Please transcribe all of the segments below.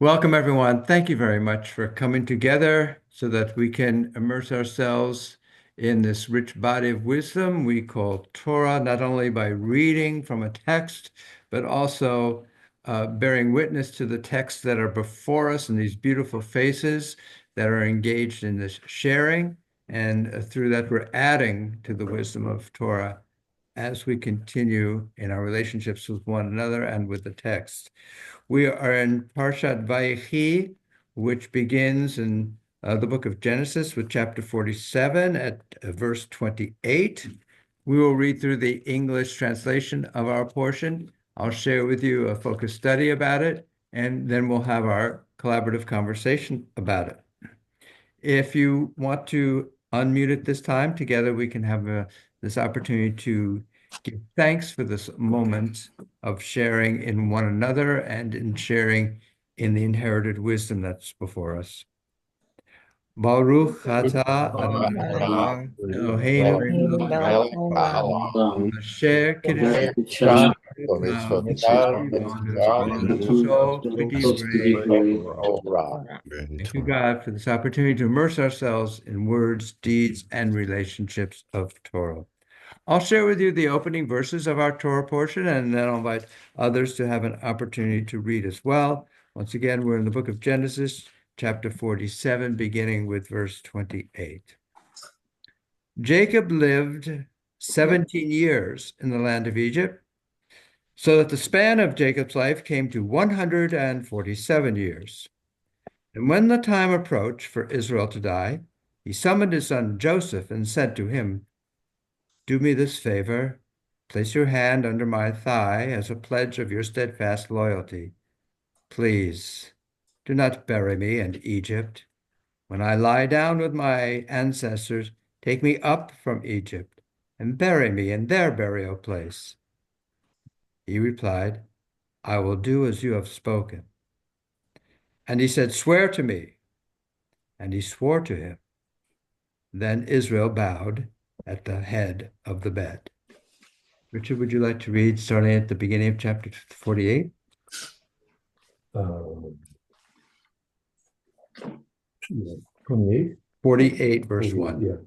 Welcome, everyone. Thank you very much for coming together so that we can immerse ourselves in this rich body of wisdom we call Torah, not only by reading from a text, but also bearing witness to the texts that are before us and these beautiful faces that are engaged in this sharing. And through that, we're adding to the wisdom of Torah as we continue in our relationships with one another and with the text. We are in Parshat Vayechi, which begins in the book of Genesis with chapter 47 at verse 28. We will read through the English translation of our portion. I'll share with you a focus study about it, and then we'll have our collaborative conversation about it. If you want to unmute at this time, together we can have this opportunity to give thanks for this moment of sharing in one another and in sharing in the inherited wisdom that's before us. Baruch atah Adonai Eloheinu melech haolam asher kiddushanu so Thank you, God, for this opportunity to immerse ourselves in words, deeds, and relationships of Torah. I'll share with you the opening verses of our Torah portion, and then I'll invite others to have an opportunity to read as well. Once again, we're in the book of Genesis, chapter 47, beginning with verse 28. Jacob lived 17 years in the land of Egypt, so that the span of Jacob's life came to 147 years. And when the time approached for Israel to die, he summoned his son Joseph and said to him, "Do me this favor, place your hand under my thigh as a pledge of your steadfast loyalty. Please, do not bury me in Egypt. When I lie down with my ancestors, take me up from Egypt and bury me in their burial place." He replied, "I will do as you have spoken." And he said, "Swear to me." And he swore to him. Then Israel bowed at the head of the bed. Richard, would you like to read starting at the beginning of chapter 48? 28? 48, verse 1. Yeah.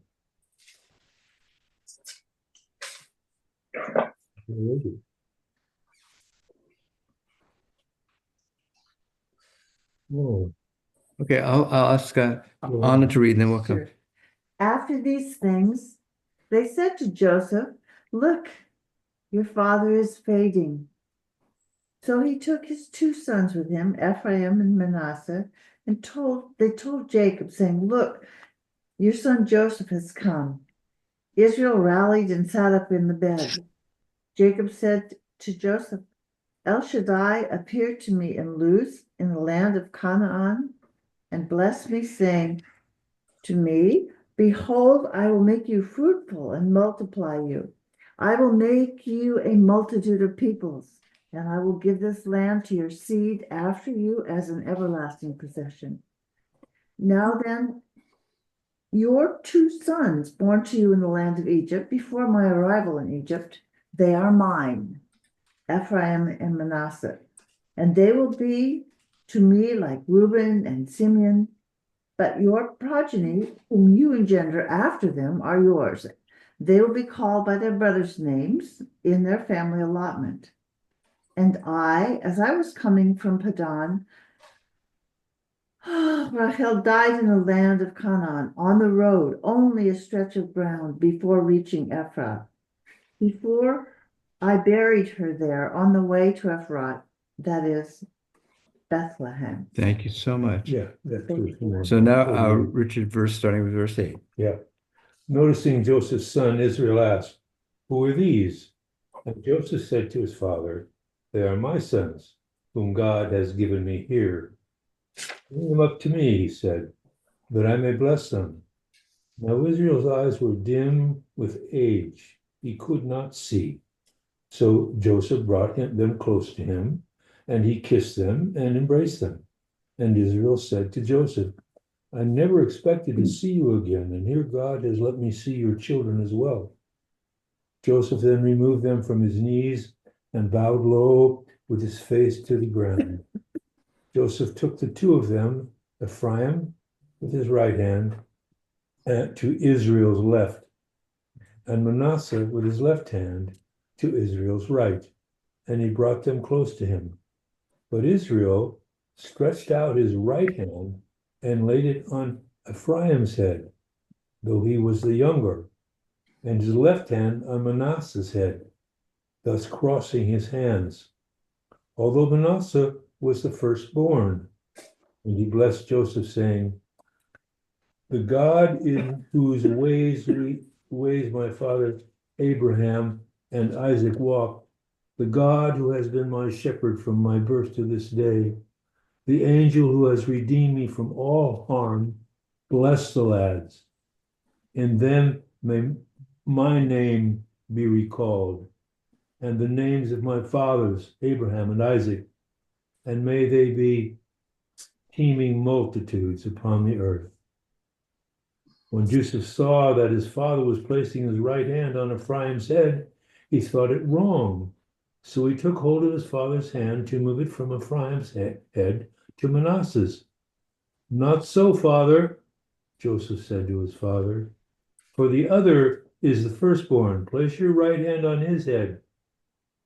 Whoa. Okay, I'll ask Anna to read, and then we'll come. Sure. After these things, they said to Joseph, "Look, your father is fading." So he took his two sons with him, Ephraim and Manasseh, and they told Jacob, saying, "Look, your son Joseph has come." Israel rallied and sat up in the bed. Jacob said to Joseph, "El Shaddai appeared to me in Luz in the land of Canaan and blessed me, saying to me, 'Behold, I will make you fruitful and multiply you. I will make you a multitude of peoples, and I will give this land to your seed after you as an everlasting possession.' Now then, your two sons born to you in the land of Egypt before my arrival in Egypt, they are mine, Ephraim and Manasseh, and they will be to me like Reuben and Simeon. But your progeny, whom you engender after them, are yours. They will be called by their brothers' names in their family allotment. And I, as I was coming from Padan, Rachel died in the land of Canaan, on the road, only a stretch of ground before reaching Ephrath. Before I buried her there on the way to Ephrath, that is Bethlehem. Thank you so much. Yeah, that's good. So now, Richard, starting with verse 8. Yeah. Noticing Joseph's son, Israel asked, "Who are these?" And Joseph said to his father, "They are my sons, whom God has given me here. Bring them up to me," he said, "that I may bless them." Now Israel's eyes were dim with age. He could not see. So Joseph brought them close to him, and he kissed them and embraced them. And Israel said to Joseph, "I never expected to see you again, and here God has let me see your children as well." Joseph then removed them from his knees and bowed low with his face to the ground. Joseph took the two of them, Ephraim with his right hand, to Israel's left, and Manasseh with his left hand to Israel's right, and he brought them close to him. But Israel stretched out his right hand and laid it on Ephraim's head, though he was the younger, and his left hand on Manasseh's head, thus crossing his hands, although Manasseh was the firstborn. And he blessed Joseph, saying, "The God in whose ways my father Abraham and Isaac walked, the God who has been my shepherd from my birth to this day, the angel who has redeemed me from all harm, bless the lads. In them may my name be recalled, and the names of my fathers, Abraham and Isaac, and may they be teeming multitudes upon the earth." When Joseph saw that his father was placing his right hand on Ephraim's head, he thought it wrong. So he took hold of his father's hand to move it from Ephraim's head to Manasseh's. "Not so, father," Joseph said to his father, "for the other is the firstborn. Place your right hand on his head."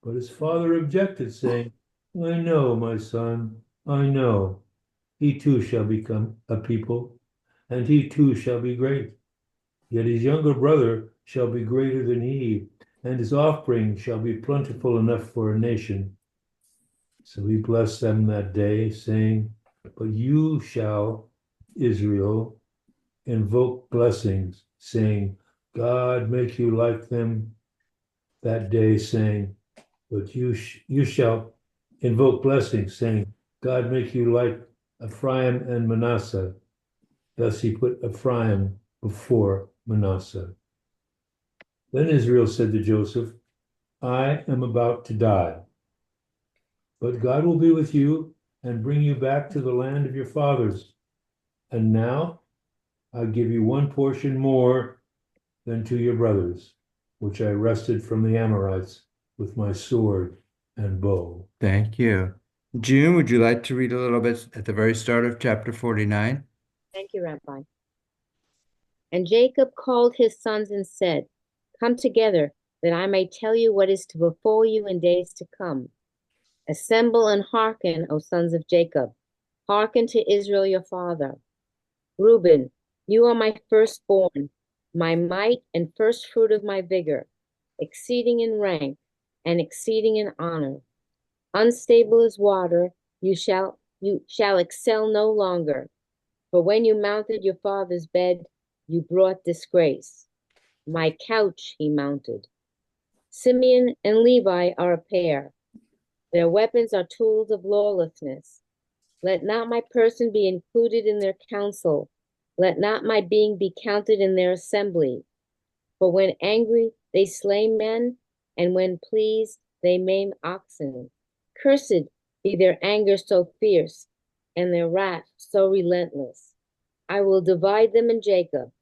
But his father objected, saying, "I know, my son, I know. He too shall become a people, and he too shall be great. Yet his younger brother shall be greater than he, and his offspring shall be plentiful enough for a nation." So he blessed them that day, saying, "But you shall, Israel, invoke blessings, saying, God make you like them," that day, saying, "But you shall invoke blessings, saying, God make you like Ephraim and Manasseh." Thus he put Ephraim before Manasseh. Then Israel said to Joseph, "I am about to die, but God will be with you and bring you back to the land of your fathers. And now I give you one portion more than to your brothers, which I wrested from the Amorites with my sword and bow." Thank you. June, would you like to read a little bit at the very start of chapter 49? Thank you, Rabbi. And Jacob called his sons and said, "Come together, that I may tell you what is to befall you in days to come. Assemble and hearken, O sons of Jacob. Hearken to Israel your father. Reuben, you are my firstborn, my might and first fruit of my vigor, exceeding in rank and exceeding in honor. Unstable as water, you shall excel no longer. For when you mounted your father's bed, you brought disgrace. My couch he mounted. Simeon and Levi are a pair. Their weapons are tools of lawlessness. Let not my person be included in their council. Let not my being be counted in their assembly. For when angry, they slay men, and when pleased, they maim oxen. Cursed be their anger so fierce, and their wrath so relentless. I will divide them in Jacob,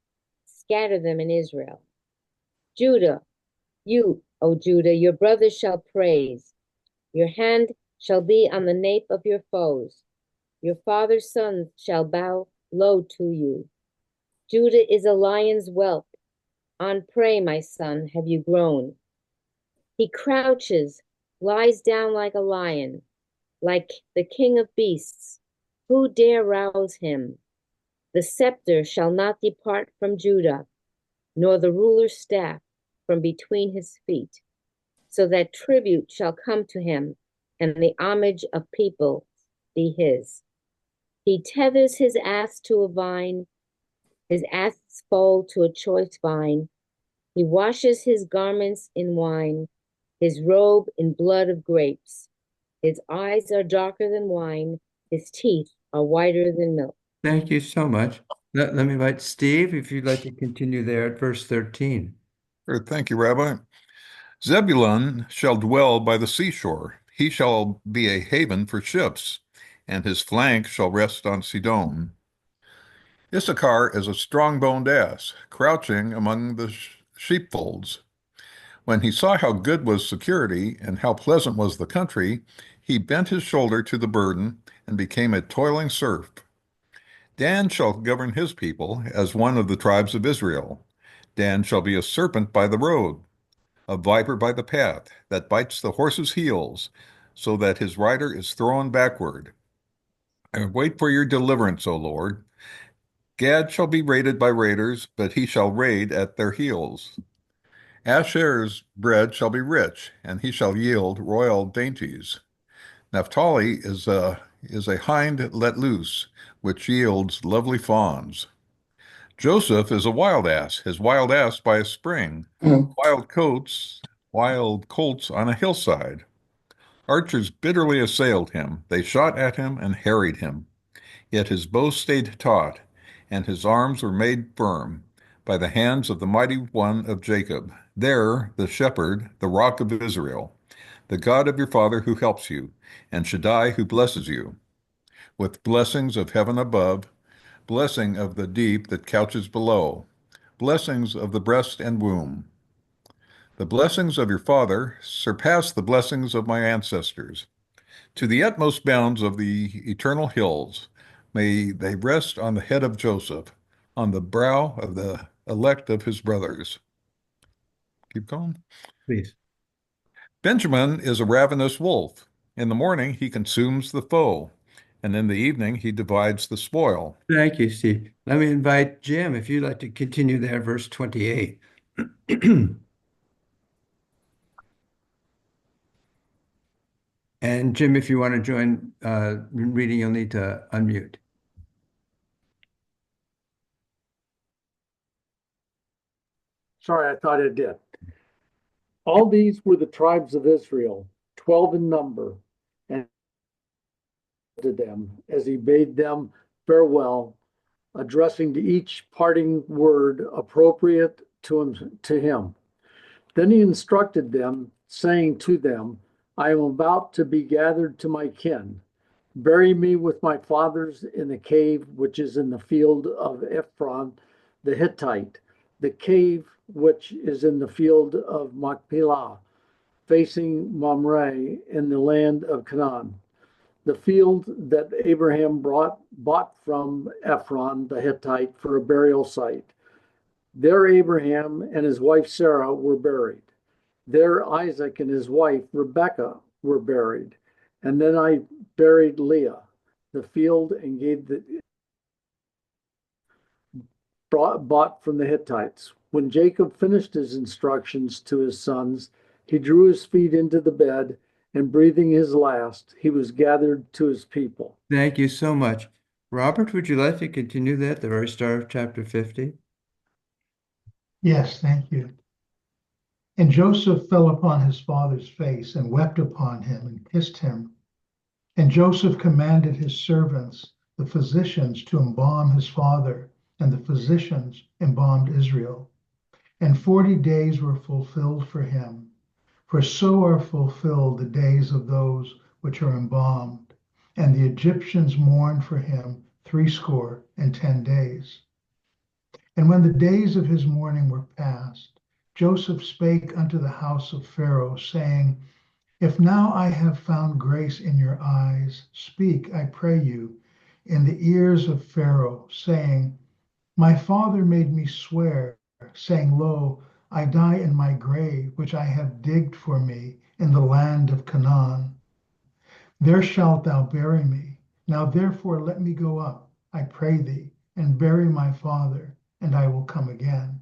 scatter them in Israel. Judah, you, O Judah, your brothers shall praise. Your hand shall be on the nape of your foes. Your father's sons shall bow low to you. Judah is a lion's whelp. On prey, my son, have you grown. He crouches, lies down like a lion, like the king of beasts. Who dare rouse him? The scepter shall not depart from Judah, nor the ruler's staff from between his feet, so that tribute shall come to him, and the homage of people be his. He tethers his ass to a vine, his ass's foal to a choice vine. He washes his garments in wine, his robe in blood of grapes. His eyes are darker than wine, his teeth are whiter than milk. Thank you so much. Let me invite Steve, if you'd like to continue there at verse 13. Sure, thank you, Rabbi. Zebulun shall dwell by the seashore. He shall be a haven for ships, and his flank shall rest on Sidon. Issachar is a strong-boned ass, crouching among the sheepfolds. When he saw how good was security and how pleasant was the country, he bent his shoulder to the burden and became a toiling serf. Dan shall govern his people as one of the tribes of Israel. Dan shall be a serpent by the road, a viper by the path, that bites the horse's heels, so that his rider is thrown backward. I wait for your deliverance, O Lord. Gad shall be raided by raiders, but he shall raid at their heels. Asher's bread shall be rich, and he shall yield royal dainties. Naphtali is a hind let loose, which yields lovely fawns. Joseph is a wild ass, his wild ass by a spring, wild coats, wild colts on a hillside. Archers bitterly assailed him. They shot at him and harried him. Yet his bow stayed taut, and his arms were made firm by the hands of the mighty one of Jacob. There, the shepherd, the rock of Israel, the God of your father who helps you, and Shaddai who blesses you, with blessings of heaven above, blessing of the deep that couches below, blessings of the breast and womb. The blessings of your father surpass the blessings of my ancestors. To the utmost bounds of the eternal hills, may they rest on the head of Joseph, on the brow of the elect of his brothers. Keep going. Please. Benjamin is a ravenous wolf. In the morning he consumes the foe, and in the evening he divides the spoil. Thank you, Steve. Let me invite Jim, if you'd like to continue there, verse 28. And Jim, if you want to join reading, you'll need to unmute. Sorry, I thought it did. All these were the tribes of Israel, 12 in number, and to them as he bade them farewell, addressing to each parting word appropriate to him. Then he instructed them, saying to them, I am about to be gathered to my kin. Bury me with my fathers in the cave which is in the field of Ephron the Hittite, the cave which is in the field of Machpelah, facing Mamre in the land of Canaan, the field that Abraham bought from Ephron the Hittite for a burial site. There Abraham and his wife Sarah were buried. There Isaac and his wife Rebekah were buried. And then I buried Leah, the field, and gave the bought from the Hittites. When Jacob finished his instructions to his sons, he drew his feet into the bed, and breathing his last, he was gathered to his people. Thank you so much. Robert, would you like to continue that at the very start of chapter 50? Yes, thank you. And Joseph fell upon his father's face and wept upon him and kissed him. And Joseph commanded his servants, the physicians, to embalm his father, and the physicians embalmed Israel. And 40 days were fulfilled for him, for so are fulfilled the days of those which are embalmed. And the Egyptians mourned for him 60 days. And when the days of his mourning were past, Joseph spake unto the house of Pharaoh, saying, If now I have found grace in your eyes, speak, I pray you, in the ears of Pharaoh, saying, My father made me swear, saying, Lo, I die in my grave, which I have digged for me in the land of Canaan. There shalt thou bury me. Now therefore let me go up, I pray thee, and bury my father, and I will come again.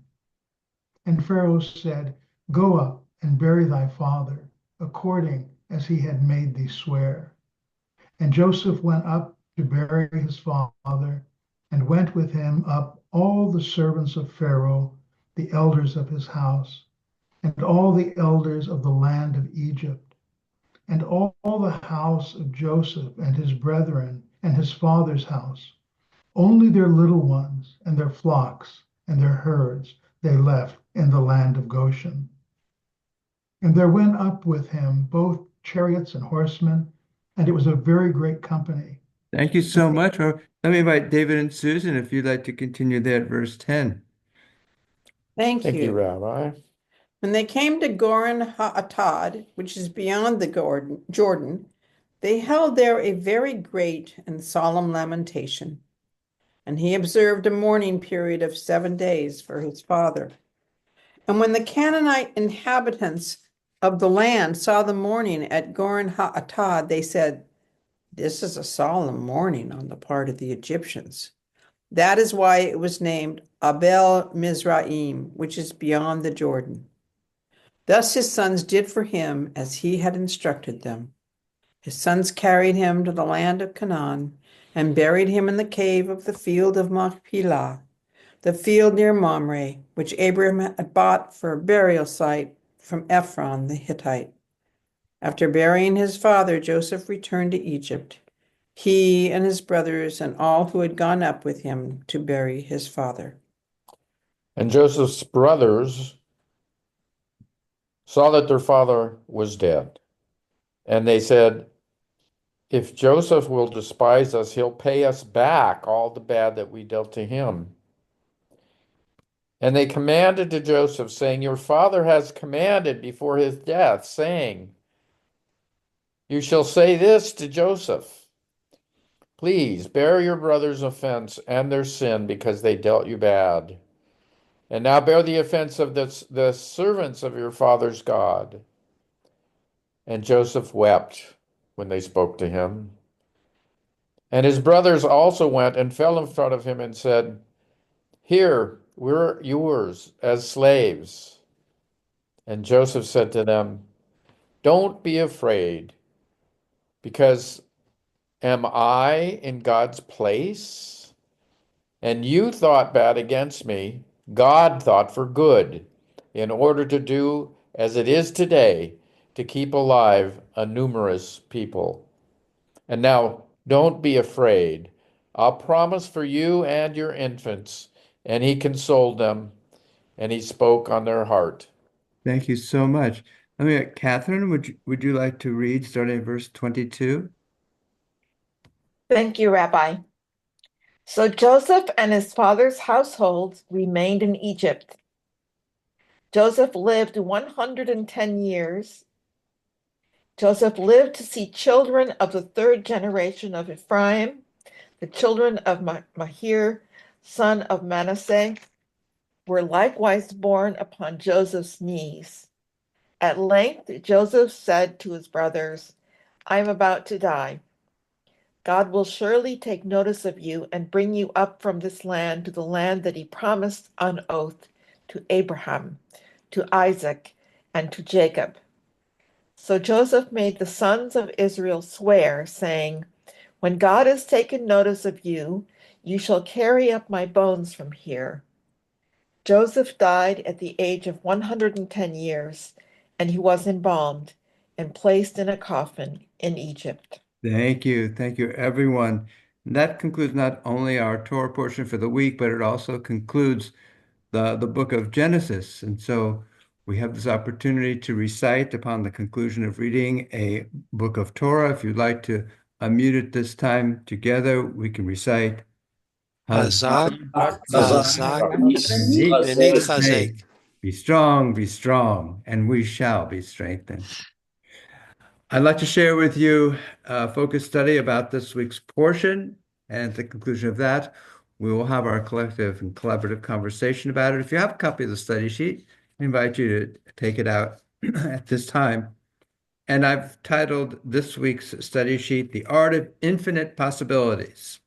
And Pharaoh said, Go up and bury thy father, according as he had made thee swear. And Joseph went up to bury his father, and went with him up all the servants of Pharaoh, the elders of his house, and all the elders of the land of Egypt, and all the house of Joseph and his brethren and his father's house. Only their little ones and their flocks and their herds they left in the land of Goshen. And there went up with him both chariots and horsemen, and it was a very great company. Thank you so much. Let me invite David and Susan, if you'd like to continue there at verse 10. Thank you, Rabbi. When they came to Goren Ha'atad, which is beyond the Jordan, they held there a very great and solemn lamentation. And he observed a mourning period of 7 days for his father. And when the Canaanite inhabitants of the land saw the mourning at Goren Ha'atad, they said, "This is a solemn mourning on the part of the Egyptians." That is why it was named Abel Mizraim, which is beyond the Jordan. Thus his sons did for him as he had instructed them. His sons carried him to the land of Canaan and buried him in the cave of the field of Machpelah, the field near Mamre, which Abraham had bought for a burial site from Ephron the Hittite. After burying his father, Joseph returned to Egypt, he and his brothers and all who had gone up with him to bury his father. And Joseph's brothers saw that their father was dead. And they said, "If Joseph will despise us, he'll pay us back all the bad that we dealt to him." And they commanded to Joseph, saying, "Your father has commanded before his death, saying, you shall say this to Joseph, please bear your brother's offense and their sin because they dealt you bad. And now bear the offense of the servants of your father's God." And Joseph wept when they spoke to him. And his brothers also went and fell in front of him and said, "Here, we're yours as slaves." And Joseph said to them, "Don't be afraid, because am I in God's place? And you thought bad against me. God thought for good, in order to do as it is today, to keep alive a numerous people. And now don't be afraid. I'll promise for you and your infants." And he consoled them, and he spoke on their heart. Thank you so much. Catherine, would you like to read starting at verse 22? Thank you, Rabbi. So Joseph and his father's household remained in Egypt. Joseph lived 110 years. Joseph lived to see children of the third generation of Ephraim, the children of Machir, son of Manasseh, were likewise born upon Joseph's knees. At length, Joseph said to his brothers, "I am about to die. God will surely take notice of you and bring you up from this land to the land that he promised on oath to Abraham, to Isaac, and to Jacob." So Joseph made the sons of Israel swear, saying, "When God has taken notice of you, you shall carry up my bones from here." Joseph died at the age of 110 years, and he was embalmed and placed in a coffin in Egypt. Thank you. Thank you, everyone. And that concludes not only our Torah portion for the week, but it also concludes the book of Genesis. And so we have this opportunity to recite upon the conclusion of reading a book of Torah. If you'd like to unmute it this time together, we can recite. Hazak, Hazak, V'nitchazek. be strong, and we shall be strengthened. I'd like to share with you a focus study about this week's portion. And at the conclusion of that, we will have our collective and collaborative conversation about it. If you have a copy of the study sheet, I invite you to take it out at this time. And I've titled this week's study sheet, "The Art of Infinite Possibilities."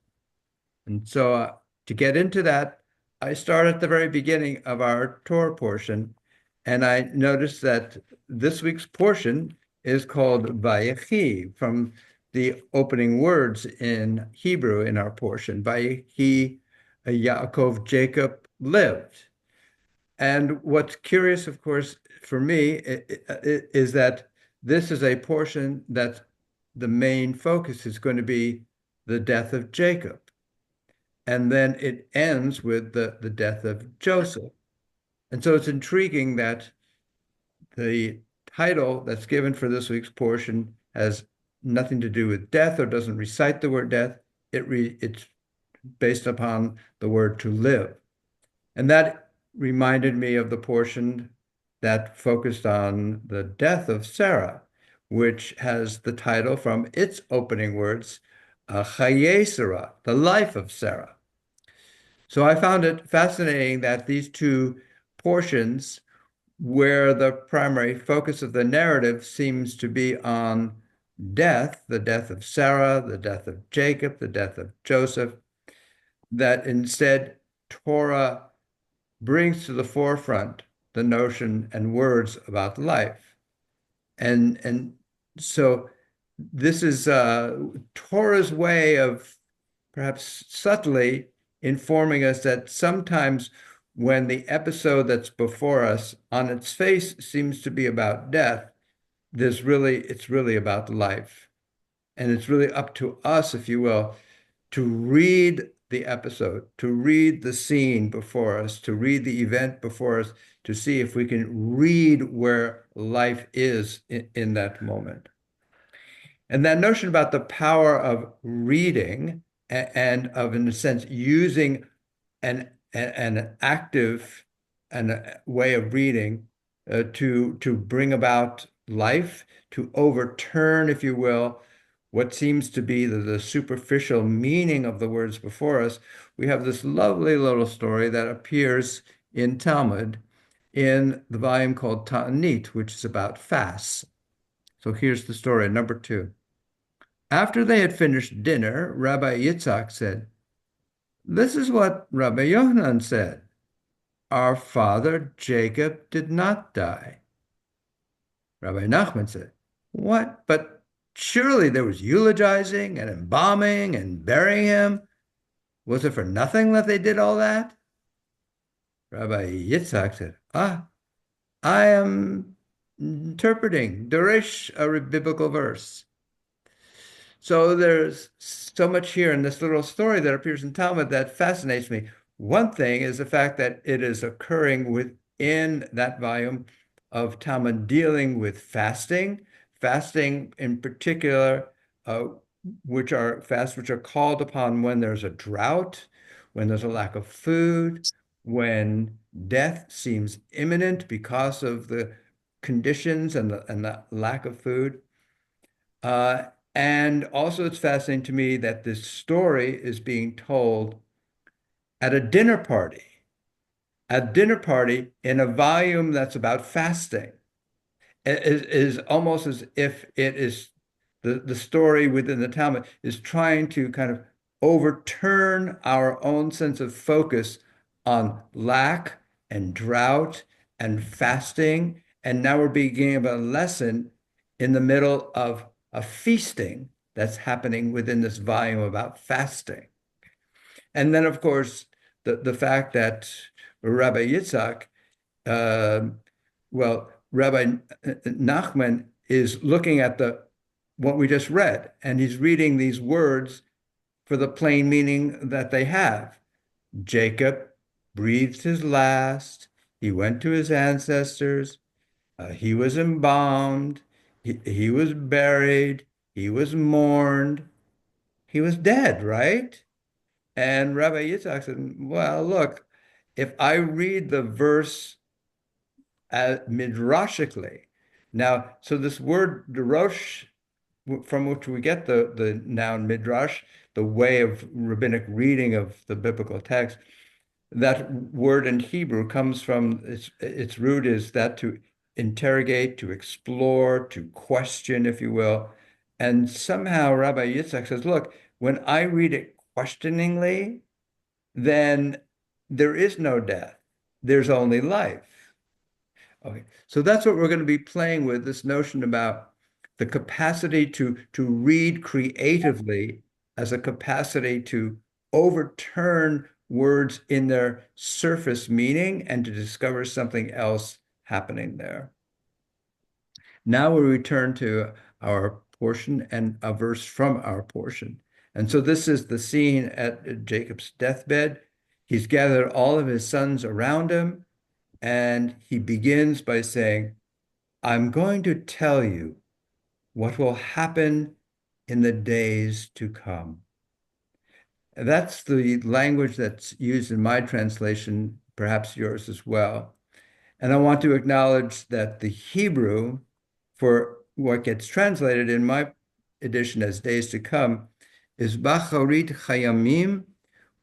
And so to get into that, I start at the very beginning of our Torah portion, and I noticed that this week's portion is called Vayechi, from the opening words in Hebrew in our portion. Vayechi, Yaakov, Jacob lived. And what's curious, of course, for me, is that this is a portion that the main focus is going to be the death of Jacob. And then it ends with the death of Joseph. And so it's intriguing that the title that's given for this week's portion has nothing to do with death or doesn't recite the word death. It's based upon the word to live. And that reminded me of the portion that focused on the death of Sarah, which has the title from its opening words, Chaye Sarah, the life of Sarah. So I found it fascinating that these two portions, where the primary focus of the narrative seems to be on death, the death of Sarah, the death of Jacob, the death of Joseph, that instead Torah brings to the forefront the notion and words about life. And so this is Torah's way of perhaps subtly informing us that sometimes when the episode that's before us on its face seems to be about death, it's really about life. And it's really up to us, if you will, to read the episode, to read the scene before us, to read the event before us, to see if we can read where life is in that moment. And that notion about the power of reading and of, in a sense, using an active and a way of reading to bring about life, to overturn, if you will, what seems to be the superficial meaning of the words before us. We have this lovely little story that appears in Talmud in the volume called Ta'anit, which is about fasts. So here's the story, number 2. After they had finished dinner, Rabbi Yitzhak said, "This is what Rabbi Yohanan said. Our father Jacob did not die." Rabbi Nachman said, "What? But surely there was eulogizing and embalming and burying him. Was it for nothing that they did all that?" Rabbi Yitzhak said, I am interpreting, Dorish, a biblical verse. So there's so much here in this little story that appears in Talmud that fascinates me. One thing is the fact that it is occurring within that volume of Talmud dealing with fasting in particular, which are fasts which are called upon when there's a drought, when there's a lack of food, when death seems imminent because of the conditions and the lack of food. And also, it's fascinating to me that this story is being told at a dinner party, in a volume that's about fasting. It is almost as if it is the story within the Talmud is trying to kind of overturn our own sense of focus on lack and drought and fasting. And now we're beginning a lesson in the middle of a feasting that's happening within this volume about fasting. And then, of course, the fact that Rabbi Yitzhak, Rabbi Nachman is looking at what we just read, and he's reading these words for the plain meaning that they have. Jacob breathed his last. He went to his ancestors. He was embalmed. He was buried. He was mourned. He was dead, right? And Rabbi Yitzhak said, well, look, if I read the verse midrashically, now, so this word drosh, from which we get the noun midrash, the way of rabbinic reading of the biblical text, that word in Hebrew comes from its root is that to interrogate, to explore, to question, if you will. And somehow Rabbi Yitzhak says, look, when I read it questioningly, then there is no death. There's only life. Okay, so that's what we're going to be playing with, this notion about the capacity to read creatively as a capacity to overturn words in their surface meaning and to discover something else happening there. Now we return to our portion and a verse from our portion. And so this is the scene at Jacob's deathbed. He's gathered all of his sons around him, and he begins by saying, I'm going to tell you what will happen in the days to come. That's the language that's used in my translation, perhaps yours as well. And I want to acknowledge that the Hebrew for what gets translated in my edition as days to come is Bacharit Chayamim,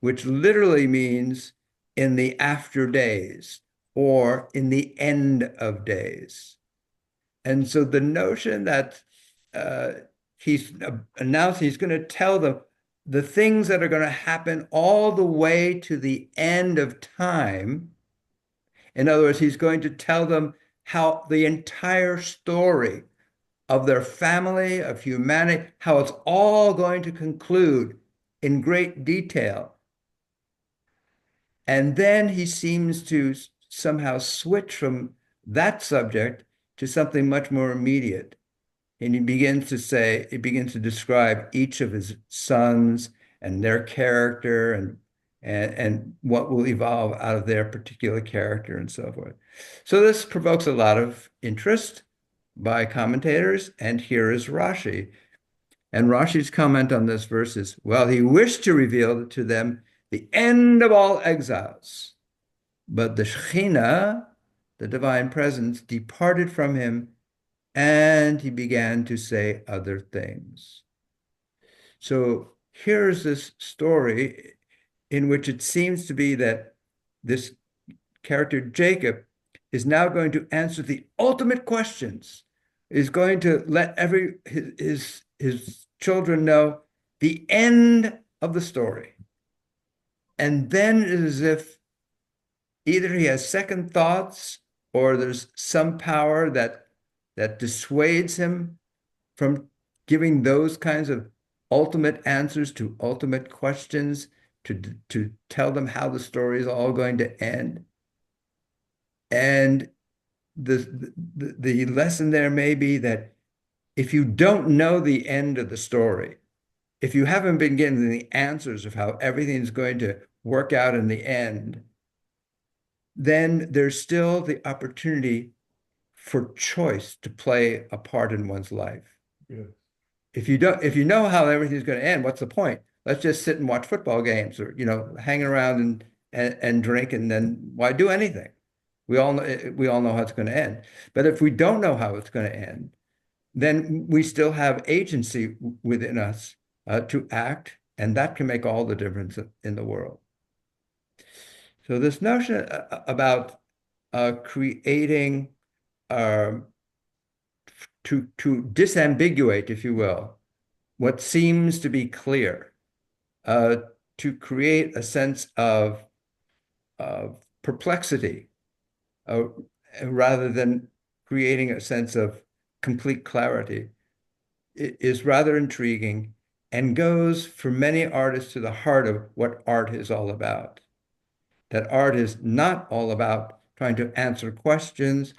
which literally means in the after days or in the end of days. And so the notion that he's announced he's going to tell them the things that are going to happen all the way to the end of time. In other words, he's going to tell them how the entire story of their family, of humanity, how it's all going to conclude in great detail. And then he seems to somehow switch from that subject to something much more immediate. And he begins to describe each of his sons and their character and what will evolve out of their particular character and so forth. So this provokes a lot of interest by commentators, and here is Rashi. And Rashi's comment on this verse is, well, he wished to reveal to them the end of all exiles, but the Shekhinah, the divine presence, departed from him, and he began to say other things. So here's this story in which it seems to be that this character Jacob is now going to answer the ultimate questions, is going to let his children know the end of the story. And then it is as if either he has second thoughts or there's some power that dissuades him from giving those kinds of ultimate answers to ultimate questions, to tell them how the story is all going to end. And the lesson there may be that if you don't know the end of the story, if you haven't been given the answers of how everything's going to work out in the end, then there's still the opportunity for choice to play a part in one's life. Yeah. If you know how everything's going to end, what's the point? Let's just sit and watch football games or, hanging around and drink, and then why do anything? We all know how it's going to end. But if we don't know how it's going to end, then we still have agency within us to act, and that can make all the difference in the world. So this notion about creating to disambiguate, if you will, what seems to be clear, to create a sense of perplexity, rather than creating a sense of complete clarity, is rather intriguing and goes for many artists to the heart of what art is all about. That art is not all about trying to answer questions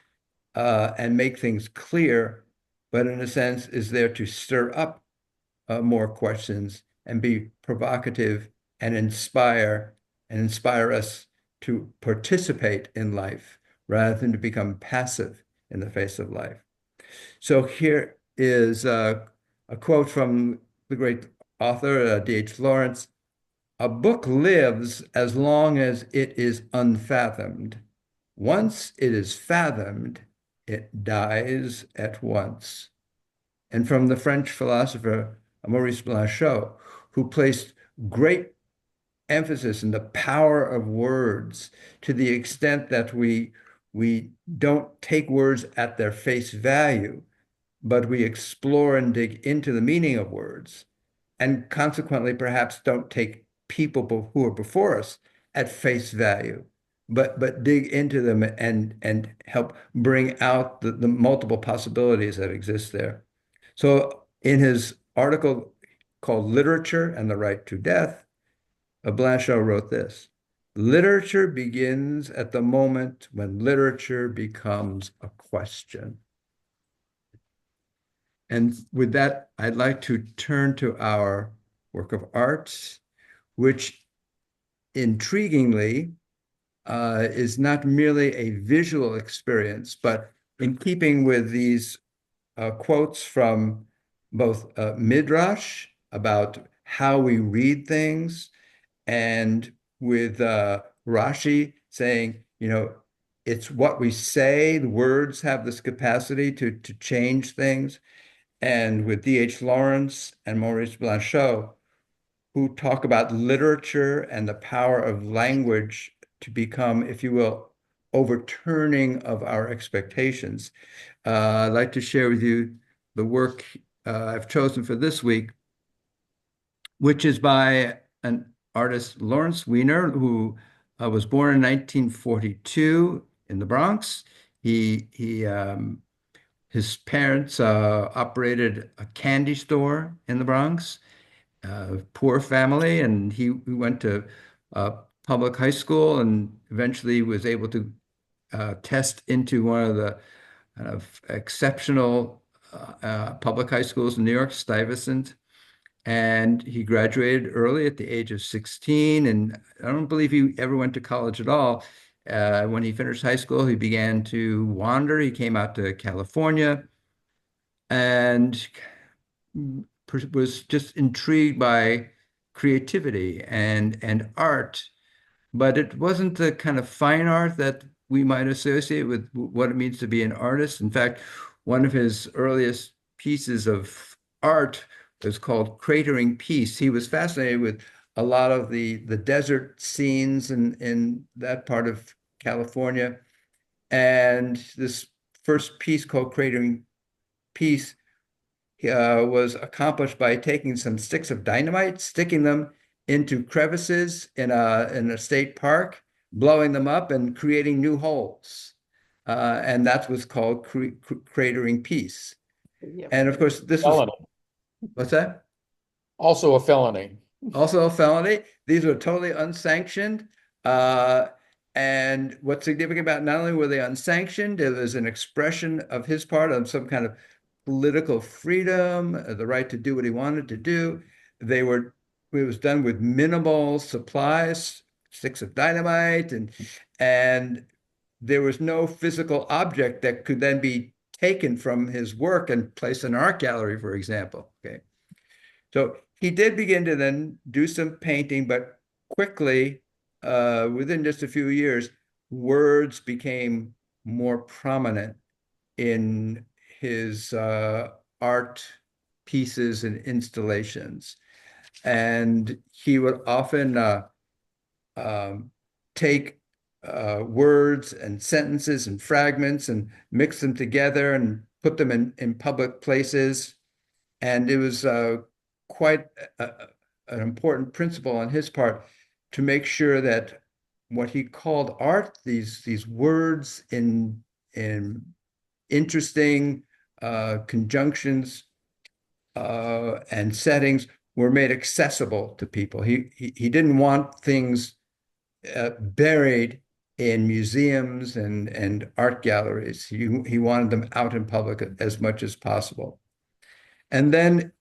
and make things clear, but in a sense is there to stir up more questions and be provocative and inspire us to participate in life rather than to become passive in the face of life. So here is a quote from the great author, D.H. Lawrence. A book lives as long as it is unfathomed. Once it is fathomed, it dies at once. And from the French philosopher Maurice Blanchot, who placed great emphasis in the power of words to the extent that we don't take words at their face value, but we explore and dig into the meaning of words, and consequently perhaps don't take people who are before us at face value, but dig into them and help bring out the multiple possibilities that exist there. So in his article called Literature and the Right to Death, Blanchot wrote this: literature begins at the moment when literature becomes a question. And with that, I'd like to turn to our work of arts, which intriguingly is not merely a visual experience, but in keeping with these quotes from both Midrash about how we read things, and with Rashi saying, it's what we say. The words have this capacity to change things. And with D.H. Lawrence and Maurice Blanchot, who talk about literature and the power of language to become, if you will, overturning of our expectations. I'd like to share with you the work I've chosen for this week, which is by an artist, Lawrence Weiner, who was born in 1942 in the Bronx. His parents operated a candy store in the Bronx, poor family, and he went to public high school and eventually was able to test into one of the kind of exceptional public high schools in New York, Stuyvesant. And he graduated early at the age of 16. And I don't believe he ever went to college at all. When he finished high school, he began to wander. He came out to California and was just intrigued by creativity and art, but it wasn't the kind of fine art that we might associate with what it means to be an artist. In fact, one of his earliest pieces of art was called Cratering Peace. He was fascinated with a lot of the desert scenes in that part of California. And this first piece called Cratering Peace was accomplished by taking some sticks of dynamite, sticking them into crevices in a state park, blowing them up and creating new holes. And that was called Cratering Peace. Yeah. And of course, this was, Felony. what's that? Also a felony. Also a felony. These were totally unsanctioned. And what's significant about not only were they unsanctioned, it was an expression of his part of some kind of political freedom, the right to do what he wanted to do. It was done with minimal supplies, sticks of dynamite, and there was no physical object that could then be taken from his work and placed in an art gallery, for example. Okay. So he did begin to then do some painting, but quickly, within just a few years, words became more prominent in his art pieces and installations. And he would often take words and sentences and fragments and mix them together and put them in public places. And it was quite an important principle on his part to make sure that what he called art, these words in interesting conjunctions and settings, were made accessible to people. He didn't want things buried in museums and art galleries. He wanted them out in public as much as possible. And then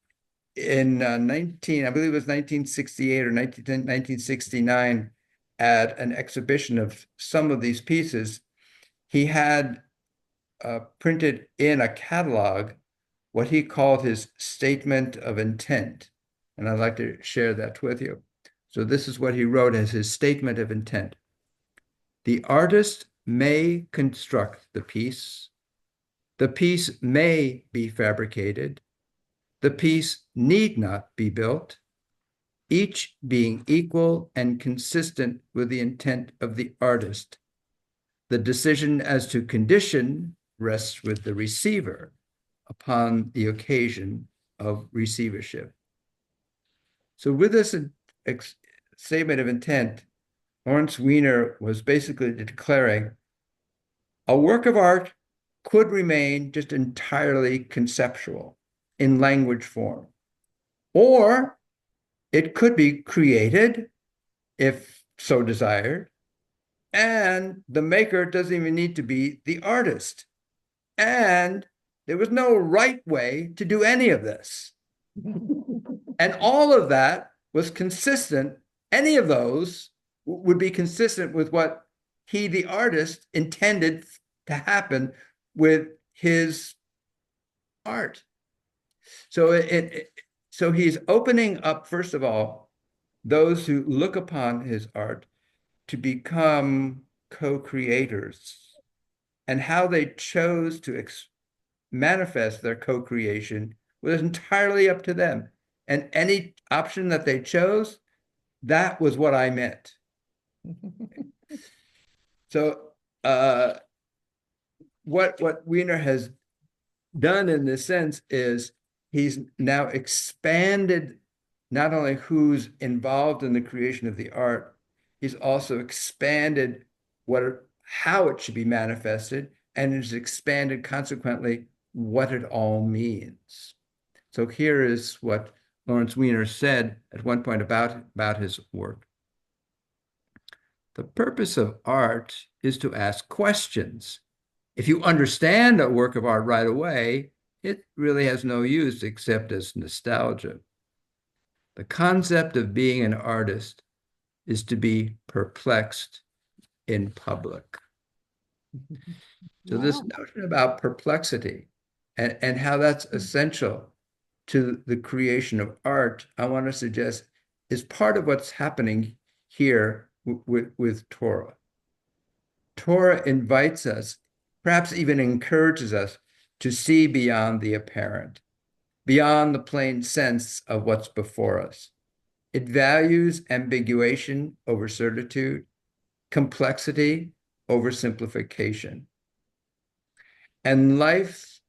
in I believe it was 1968 or 1969, at an exhibition of some of these pieces, he had printed in a catalog what he called his statement of intent. And I'd like to share that with you. So this is what he wrote as his statement of intent. The artist may construct the piece may be fabricated, the piece need not be built, each being equal and consistent with the intent of the artist. The decision as to condition rests with the receiver upon the occasion of receivership. So with this statement of intent, Lawrence Weiner was basically declaring a work of art could remain just entirely conceptual in language form, or it could be created if so desired, and the maker doesn't even need to be the artist. And there was no right way to do any of this. And all of that was consistent. Any of those would be consistent with what he, the artist, intended to happen with his art. So so he's opening up, first of all, those who look upon his art to become co-creators and how they chose to manifest their co-creation was entirely up to them. And any option that they chose, that was what I meant. So what Wiener has done in this sense is he's now expanded not only who's involved in the creation of the art, he's also expanded how it should be manifested, and has expanded consequently what it all means. So here is what Lawrence Wiener said at one point about his work. The purpose of art is to ask questions. If you understand a work of art right away, it really has no use except as nostalgia. The concept of being an artist is to be perplexed in public. So this notion about perplexity and how that's essential to the creation of art, I want to suggest is part of what's happening here with Torah. Torah invites us, perhaps even encourages us, to see beyond the apparent, beyond the plain sense of what's before us. It values ambiguation over certitude, complexity over simplification. And life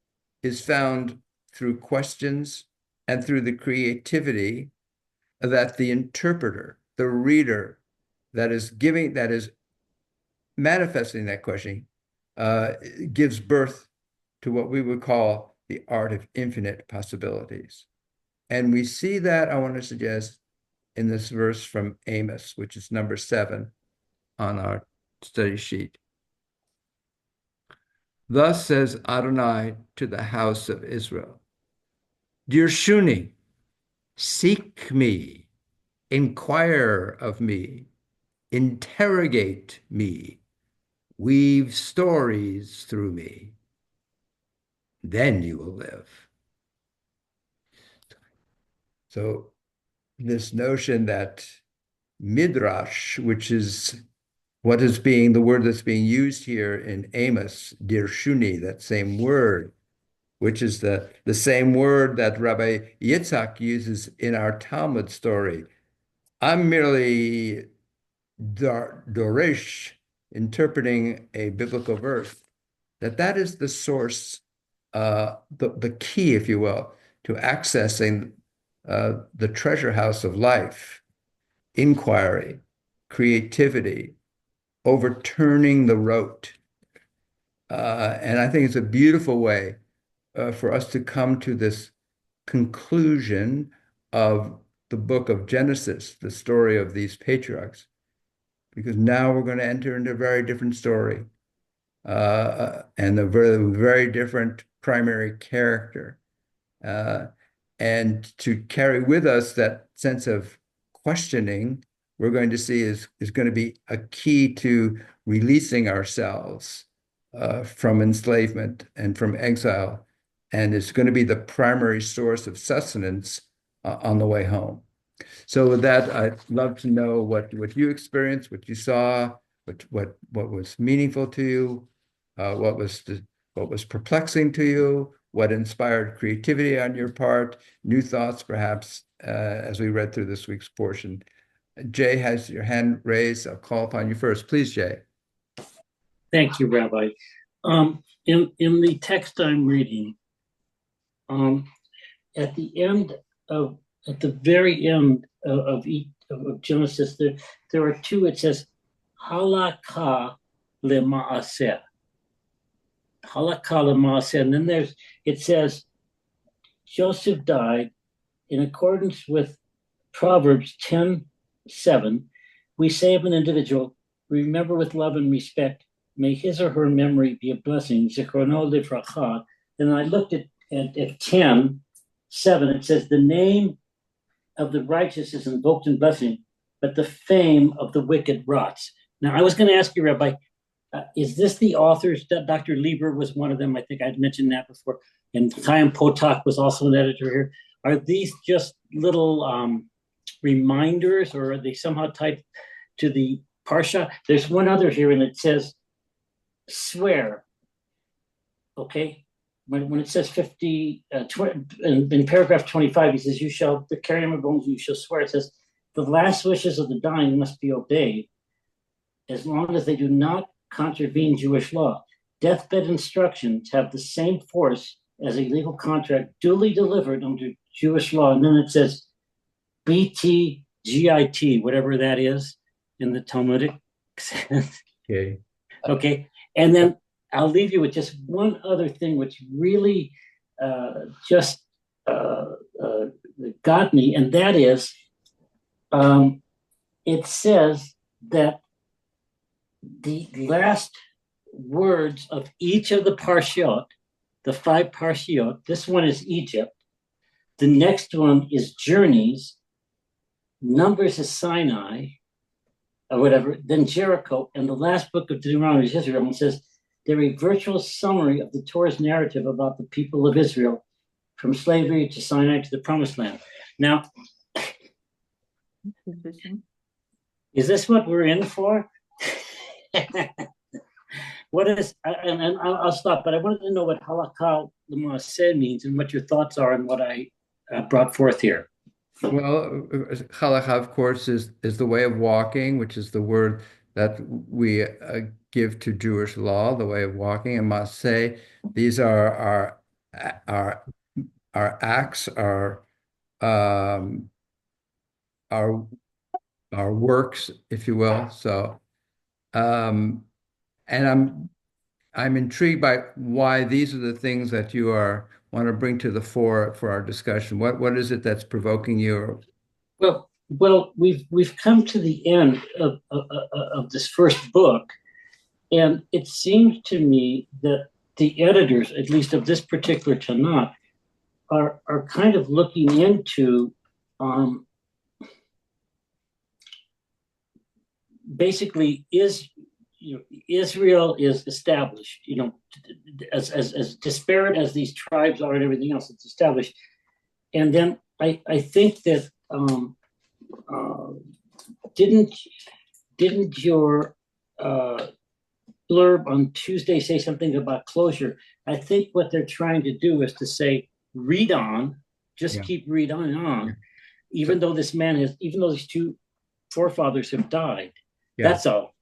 is found through questions and through the creativity that the interpreter, the reader, that is manifesting that question, gives birth to what we would call the art of infinite possibilities. And we see that, I want to suggest, in this verse from Amos, which is number 7 on our study sheet. Thus says Adonai to the house of Israel, Dirshuni, seek me, inquire of me, interrogate me, weave stories through me. Then you will live. So this notion that midrash, which is the word that's being used here in Amos, dirshuni, that same word, which is the same word that Rabbi Yitzhak uses in our Talmud story. I'm merely Dorish, interpreting a biblical verse, that is the source, the key, if you will, to accessing the treasure house of life, inquiry, creativity, overturning the rote. And I think it's a beautiful way for us to come to this conclusion of the book of Genesis, the story of these patriarchs, because now we're going to enter into a very different story and a very, very different primary character. And to carry with us that sense of questioning, we're going to see is going to be a key to releasing ourselves from enslavement and from exile. And it's going to be the primary source of sustenance on the way home. So with that, I'd love to know what you experienced, what you saw, what was meaningful to you, what was perplexing to you, what inspired creativity on your part, new thoughts perhaps as we read through this week's portion. Jay has your hand raised. I'll call upon you first. Please, Jay. Thank you, Rabbi. In the text I'm reading, at the very end of Genesis, there are two. It says halakha lema'aseh. Halakha lema'aseh, and then it says Joseph died in accordance with Proverbs 10:7. We say of an individual, remember with love and respect, may his or her memory be a blessing. Zichrono livracha. And I looked at 10:7. It says the name of the righteous is invoked in blessing, but the fame of the wicked rots. Now, I was going to ask you, Rabbi, is this the authors? Dr. Lieber was one of them. I think I'd mentioned that before. And Chaim Potok was also an editor here. Are these just little reminders, or are they somehow tied to the Parsha? There's one other here, and it says, swear. Okay, when it says 50, in paragraph 25, he says, "You shall carry my bones, you shall swear." It says, "The last wishes of the dying must be obeyed, as long as they do not contravene Jewish law. Deathbed instructions have the same force as a legal contract duly delivered under Jewish law." And then it says BTGIT, whatever that is in the Talmudic sense. Okay. Okay. And then I'll leave you with just one other thing, which really just got me, and that is it says that the last words of each of the parshiot, the 5 parshiot, this one is Egypt, the next one is journeys, Numbers is Sinai, or whatever, then Jericho, and the last book of Deuteronomy is Israel. And it says they're a virtual summary of the Torah's narrative about the people of Israel from slavery to Sinai to the Promised Land. Now, is this what we're in for? What is, and I'll stop, but I wanted to know what halakha l'maaseh means and what your thoughts are on what I brought forth here. Well, halakha, of course, is the way of walking, which is the word that we give to Jewish law, the way of walking. And maaseh, these are our acts, um, our works, if you will. So, and I'm intrigued by why these are the things that you want to bring to the fore for our discussion. What is it that's provoking you? Well, we've come to the end of this first book, and it seems to me that the editors, at least of this particular Tanakh, are kind of looking into basically Israel is established, as disparate as these tribes are and everything else, it's established. And then I think that didn't your blurb on Tuesday say something about closure? I think what they're trying to do is to say, read on, just keep reading on, even though these 2 forefathers have died. That's all.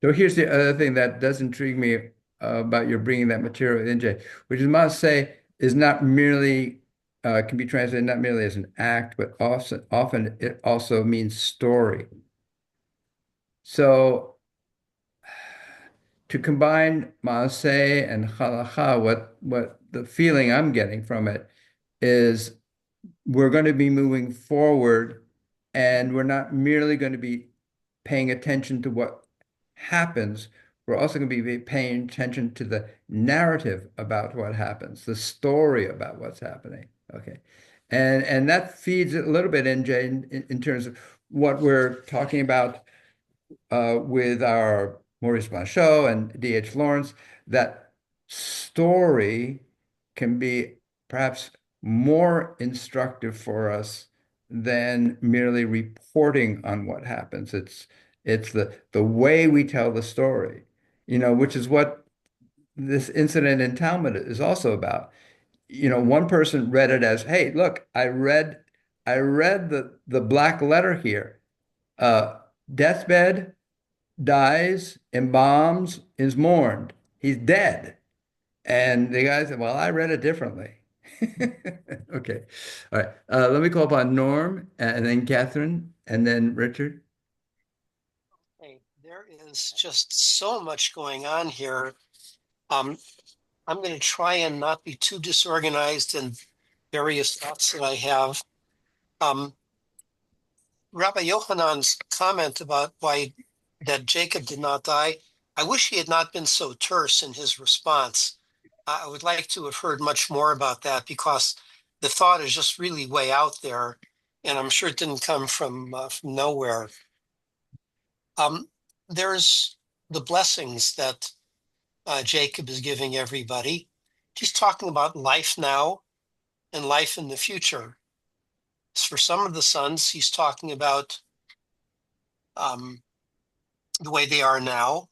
So here's the other thing that does intrigue me about your bringing that material in, Jay, which is maaseh is not merely can be translated not merely as an act, but often it also means story. So to combine maaseh and halakha, what the feeling I'm getting from it is we're going to be moving forward, and we're not merely going to be paying attention to what happens. We're also going to be paying attention to the narrative about what happens, the story about what's happening. Okay. And that feeds a little bit in terms of what we're talking about with our Maurice Blanchot and D.H. Lawrence, that story can be perhaps more instructive for us than merely reporting on what happens. It's the way we tell the story, which is what this incident in Talmud is also about. One person read it as, "Hey, look, I read the black letter here. Deathbed, dies, embalms, is mourned. He's dead." And the guy said, "Well, I read it differently." Okay. All right. Let me call upon Norm and then Catherine and then Richard. Okay, there is just so much going on here. I'm going to try and not be too disorganized in various thoughts that I have. Rabbi Yochanan's comment about why that Jacob did not die, I wish he had not been so terse in his response. I would like to have heard much more about that, because the thought is just really way out there, and I'm sure it didn't come from nowhere. There's the blessings that Jacob is giving everybody. He's talking about life now and life in the future. For some of the sons, he's talking about the way they are now.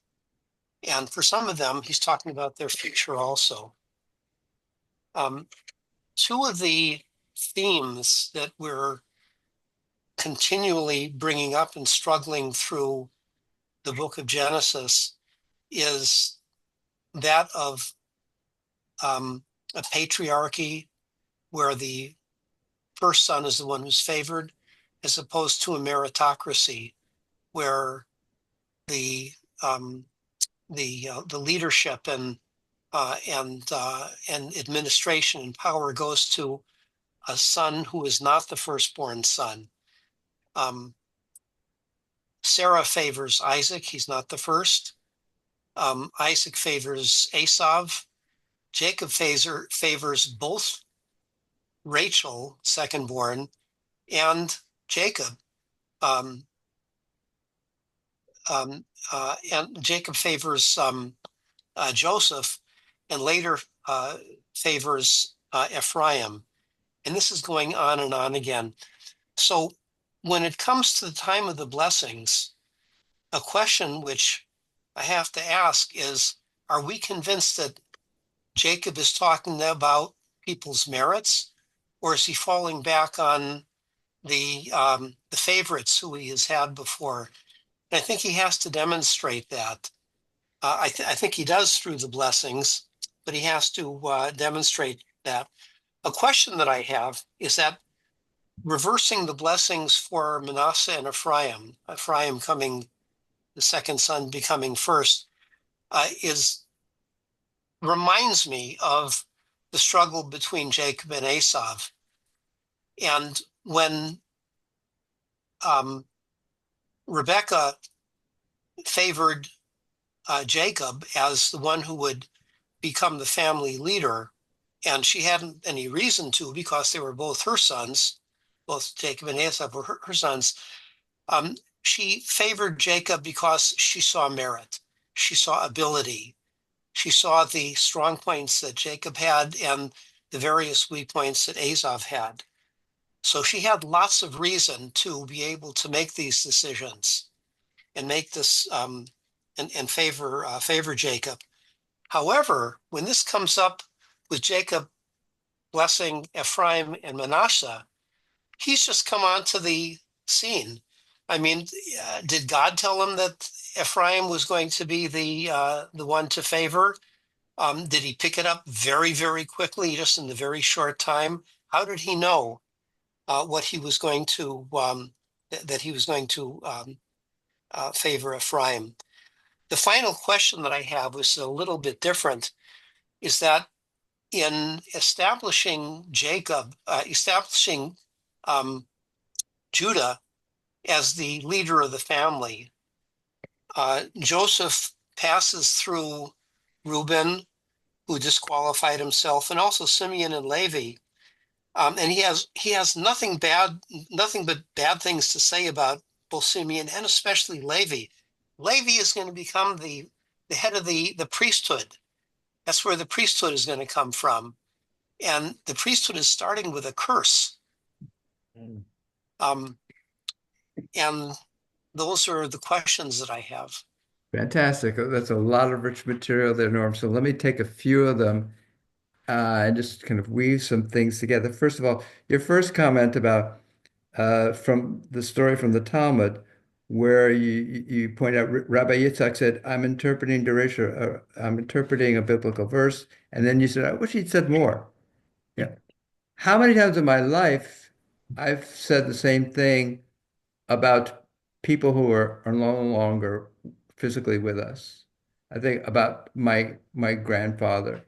And for some of them, he's talking about their future also. Two of the themes that we're continually bringing up and struggling through the book of Genesis is that of a patriarchy where the first son is the one who's favored, as opposed to a meritocracy where the the leadership and administration and power goes to a son who is not the firstborn son. Sarah favors Isaac; he's not the first. Isaac favors Esav. Jacob favors both Rachel, secondborn, and Jacob. And Jacob favors Joseph, and later favors Ephraim. And this is going on and on again. So when it comes to the time of the blessings, a question which I have to ask is, are we convinced that Jacob is talking about people's merits, or is he falling back on the favorites who he has had before? And I think he has to demonstrate that. I think he does through the blessings, but he has to demonstrate that. A question that I have is that reversing the blessings for Manasseh and Ephraim coming, the second son becoming first, reminds me of the struggle between Jacob and Esav. And when Rebekah favored Jacob as the one who would become the family leader, and she hadn't any reason to because they were both her sons, both Jacob and Esav were her sons. She favored Jacob because she saw merit, she saw ability, she saw the strong points that Jacob had and the various weak points that Esav had. So she had lots of reason to be able to make these decisions and make this and favor Jacob. However, when this comes up with Jacob blessing Ephraim and Manasseh, he's just come onto the scene. I mean, did God tell him that Ephraim was going to be the one to favor? Did he pick it up very, very quickly, just in the very short time? How did he know what he was going to that he was going to favor Ephraim? The final question that I have was a little bit different. Is that in establishing Judah as the leader of the family, Joseph passes through Reuben, who disqualified himself, and also Simeon and Levi, and he has nothing but bad things to say about both Simeon and especially Levi. Levi is going to become the head of the priesthood. That's where the priesthood is going to come from. And the priesthood is starting with a curse. And those are the questions that I have. Fantastic. That's a lot of rich material there, Norm. So let me take a few of them and just kind of weave some things together. First of all, your first comment about from the story from the Talmud, where you point out Rabbi Yitzhak said, "I'm interpreting Deresh, I'm interpreting a biblical verse," and then you said, "I wish he'd said more." Yeah. How many times in my life I've said the same thing about people who are no longer physically with us. I think about my grandfather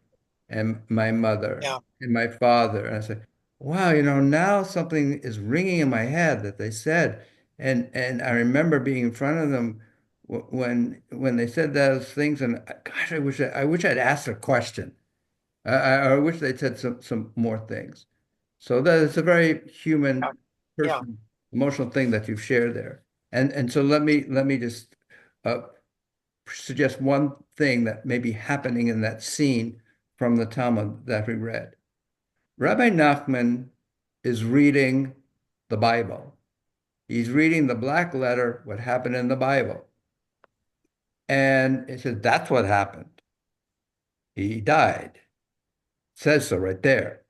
and my mother Yeah, and my father. And I say, wow, now something is ringing in my head that they said. And I remember being in front of them when they said those things, and gosh, I wish I'd asked a question. I wish they'd said some more things. So that is a very yeah, human, yeah. personal, emotional thing that you've shared there. And so let me just uh, suggest one thing that may be happening in that scene from the Talmud that we read. Rabbi Nachman is reading the Bible. He's reading the black letter, what happened in the Bible. And it says, that's what happened. He died. It says so right there.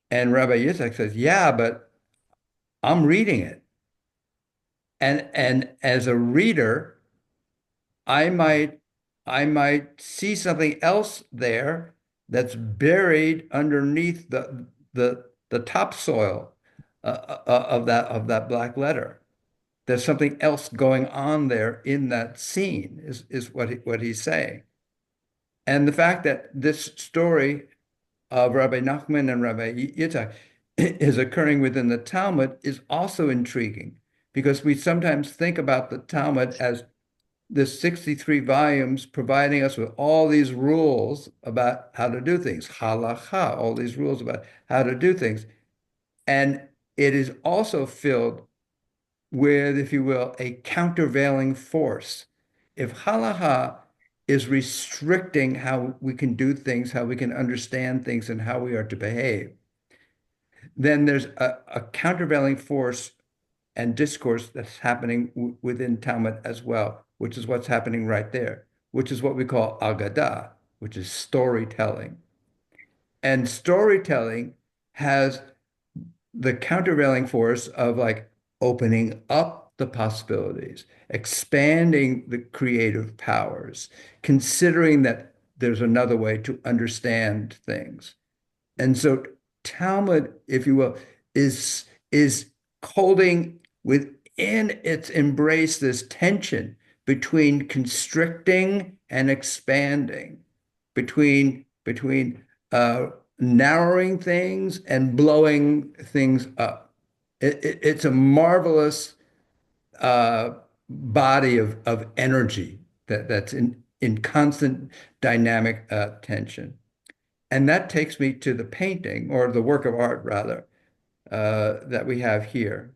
And Rabbi Yitzhak says, yeah, but I'm reading it. And as a reader, I might see something else there that's buried underneath the topsoil of that black letter. There's something else going on there in that scene, is what he's saying. And the fact that this story of Rabbi Nachman and Rabbi Yitzhak is occurring within the Talmud is also intriguing, because we sometimes think about the Talmud as the 63 volumes providing us with all these rules about how to do things, halacha, all these rules about how to do things. And it is also filled with, if you will, a countervailing force. If halacha is restricting how we can do things, how we can understand things, and how we are to behave, then there's a countervailing force and discourse that's happening within Talmud as well, which is what's happening right there, which is what we call Agadah, which is storytelling. And storytelling has the countervailing force of like opening up the possibilities, expanding the creative powers, considering that there's another way to understand things. And so Talmud, if you will, is holding within its embrace this tension between constricting and expanding, between narrowing things and blowing things up. It's a marvelous body of energy that's in constant dynamic tension. And that takes me to the painting, or the work of art, rather, that we have here,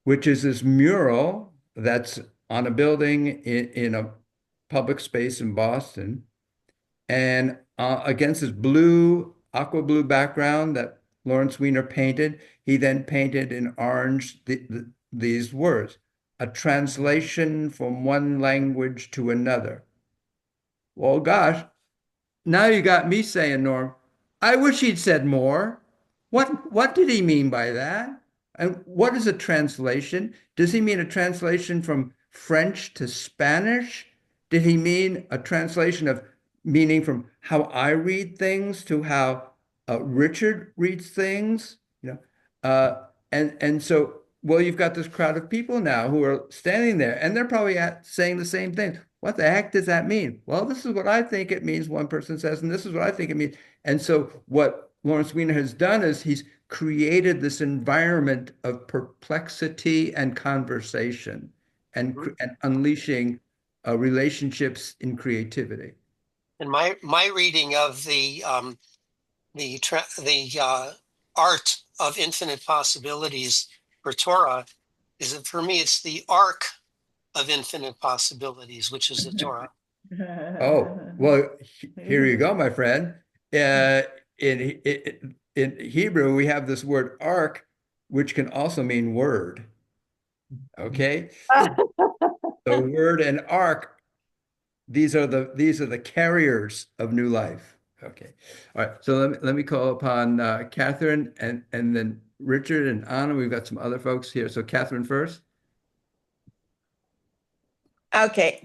which is this mural that's on a building in a public space in Boston. And against this blue, aqua blue background that Lawrence Weiner painted, he then painted in orange these words, a translation from one language to another. Well, gosh, now you got me saying, Norm, I wish he'd said more. What did he mean by that? And what is a translation? Does he mean a translation from French to Spanish? Did he mean a translation of meaning from how I read things to how Richard reads things? And so, well, you've got this crowd of people now who are standing there, and they're probably saying the same thing. What the heck does that mean? Well, this is what I think it means, one person says, and this is what I think it means. And so what Lawrence Weiner has done is he's created this environment of perplexity and conversation and unleashing relationships in creativity. And my reading of the art of infinite possibilities for Torah is that for me it's the arc of infinite possibilities, which is the Torah. Oh, well, here you go, my friend. In Hebrew, we have this word ark, which can also mean word. Okay, so word and ark, these are the carriers of new life. Okay, all right. So let me call upon Catherine and then Richard and Anna. We've got some other folks here. So Catherine first. Okay,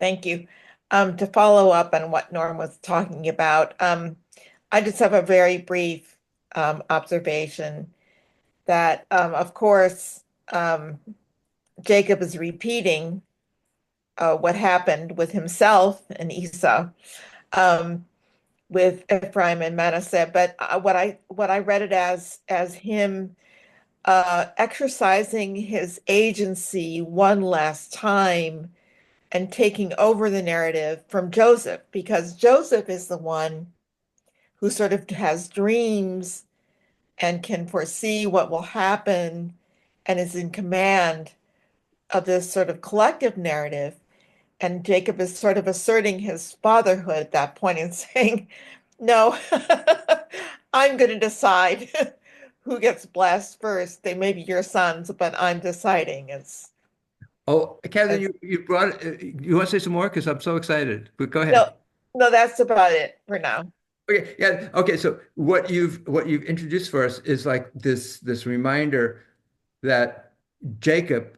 thank you. To follow up on what Norm was talking about, I just have a very brief observation that, of course, Jacob is repeating what happened with himself and Esau, with Ephraim and Manasseh. But what I read it as him exercising his agency one last time and taking over the narrative from Joseph, because Joseph is the one who sort of has dreams and can foresee what will happen and is in command of this sort of collective narrative. And Jacob is sort of asserting his fatherhood at that point and saying, no, I'm going to decide who gets blessed first. They may be your sons, but I'm deciding. Oh, Catherine, you brought, you want to say some more? Because I'm so excited. But go ahead. No, no, that's about it for now. Okay, yeah. Okay, so what you've introduced for us is like this reminder that Jacob,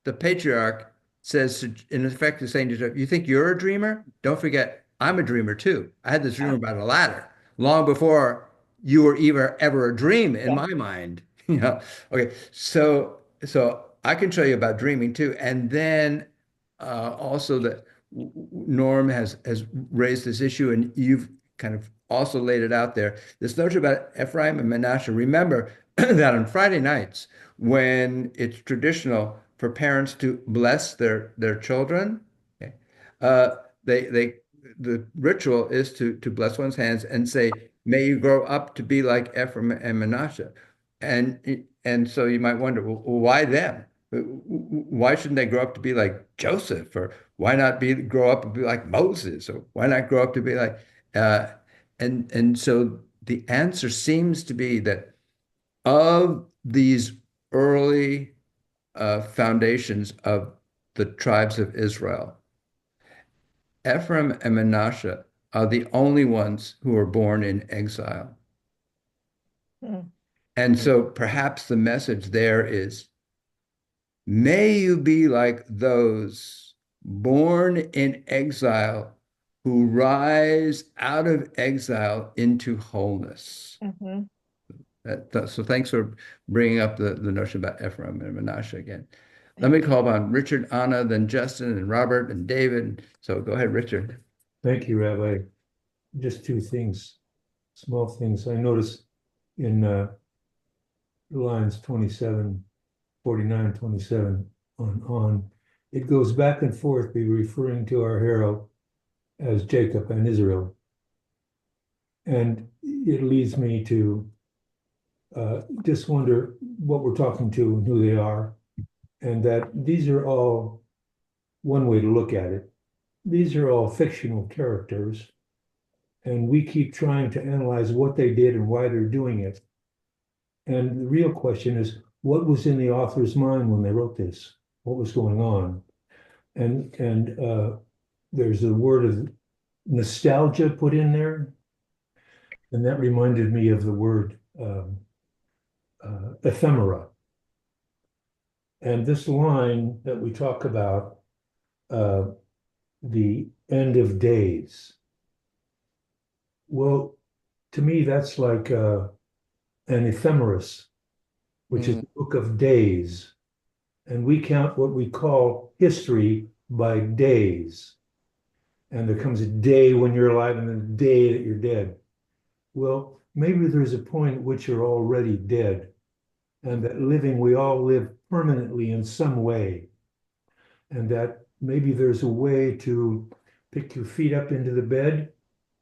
the patriarch, says in effect is saying to Joseph, "You think you're a dreamer? Don't forget, I'm a dreamer too. I had this dream Yeah. about a ladder long before you were ever a dream in Yeah. my mind." You know. Okay, so I can tell you about dreaming too, and then also that Norm has raised this issue, and you've kind of also laid it out there. This notion about Ephraim and Manasseh. Remember that on Friday nights, when it's traditional for parents to bless their children, okay, uh, they the ritual is to bless one's hands and say, "May you grow up to be like Ephraim and Manasseh." And so you might wonder, well, why them? Why shouldn't they grow up to be like Joseph, or why not grow up and be like Moses, or why not grow up to be like uh, and so the answer seems to be that of these early foundations of the tribes of Israel, Ephraim and Manasseh are the only ones who are born in exile. Hmm. And so perhaps the message there is, may you be like those born in exile who rise out of exile into wholeness. Mhm. So thanks for bringing up the notion about Ephraim and Manasseh again. Let me call on Richard, Anna, then Justin and Robert and David. So go ahead, Richard. Thank you, Rabbi. Just two things, small things. I noticed in lines 27, 49, 27 on, it goes back and forth, be referring to our hero as Jacob and Israel. And it leads me to just wonder what we're talking to and who they are. And that these are all, one way to look at it, these are all fictional characters. And we keep trying to analyze what they did and why they're doing it. And the real question is, what was in the author's mind when they wrote this? What was going on? And there's a word of nostalgia put in there. And that reminded me of the word ephemera. And this line that we talk about, the end of days. Well, to me, that's like an ephemeris, which is a book of days. And we count what we call history by days. And there comes a day when you're alive and then a day that you're dead. Well, maybe there's a point at which you're already dead, and that living, we all live permanently in some way. And that maybe there's a way to pick your feet up into the bed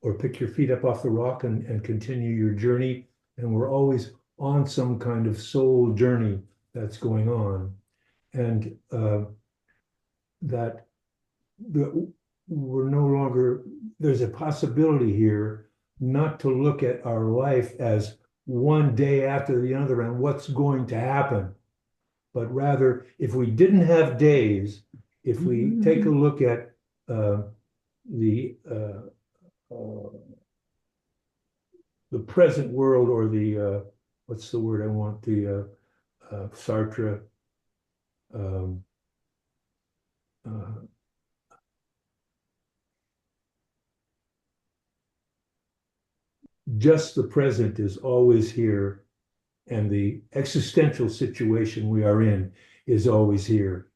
or pick your feet up off the rock and continue your journey. And we're always on some kind of soul journey that's going on. And that we're no longer, there's a possibility here not to look at our life as one day after the other and what's going to happen, but rather, if we didn't have days, if we take a look at the present world, or the what's the word I want, the Sartre, just the present is always here, and the existential situation we are in is always here.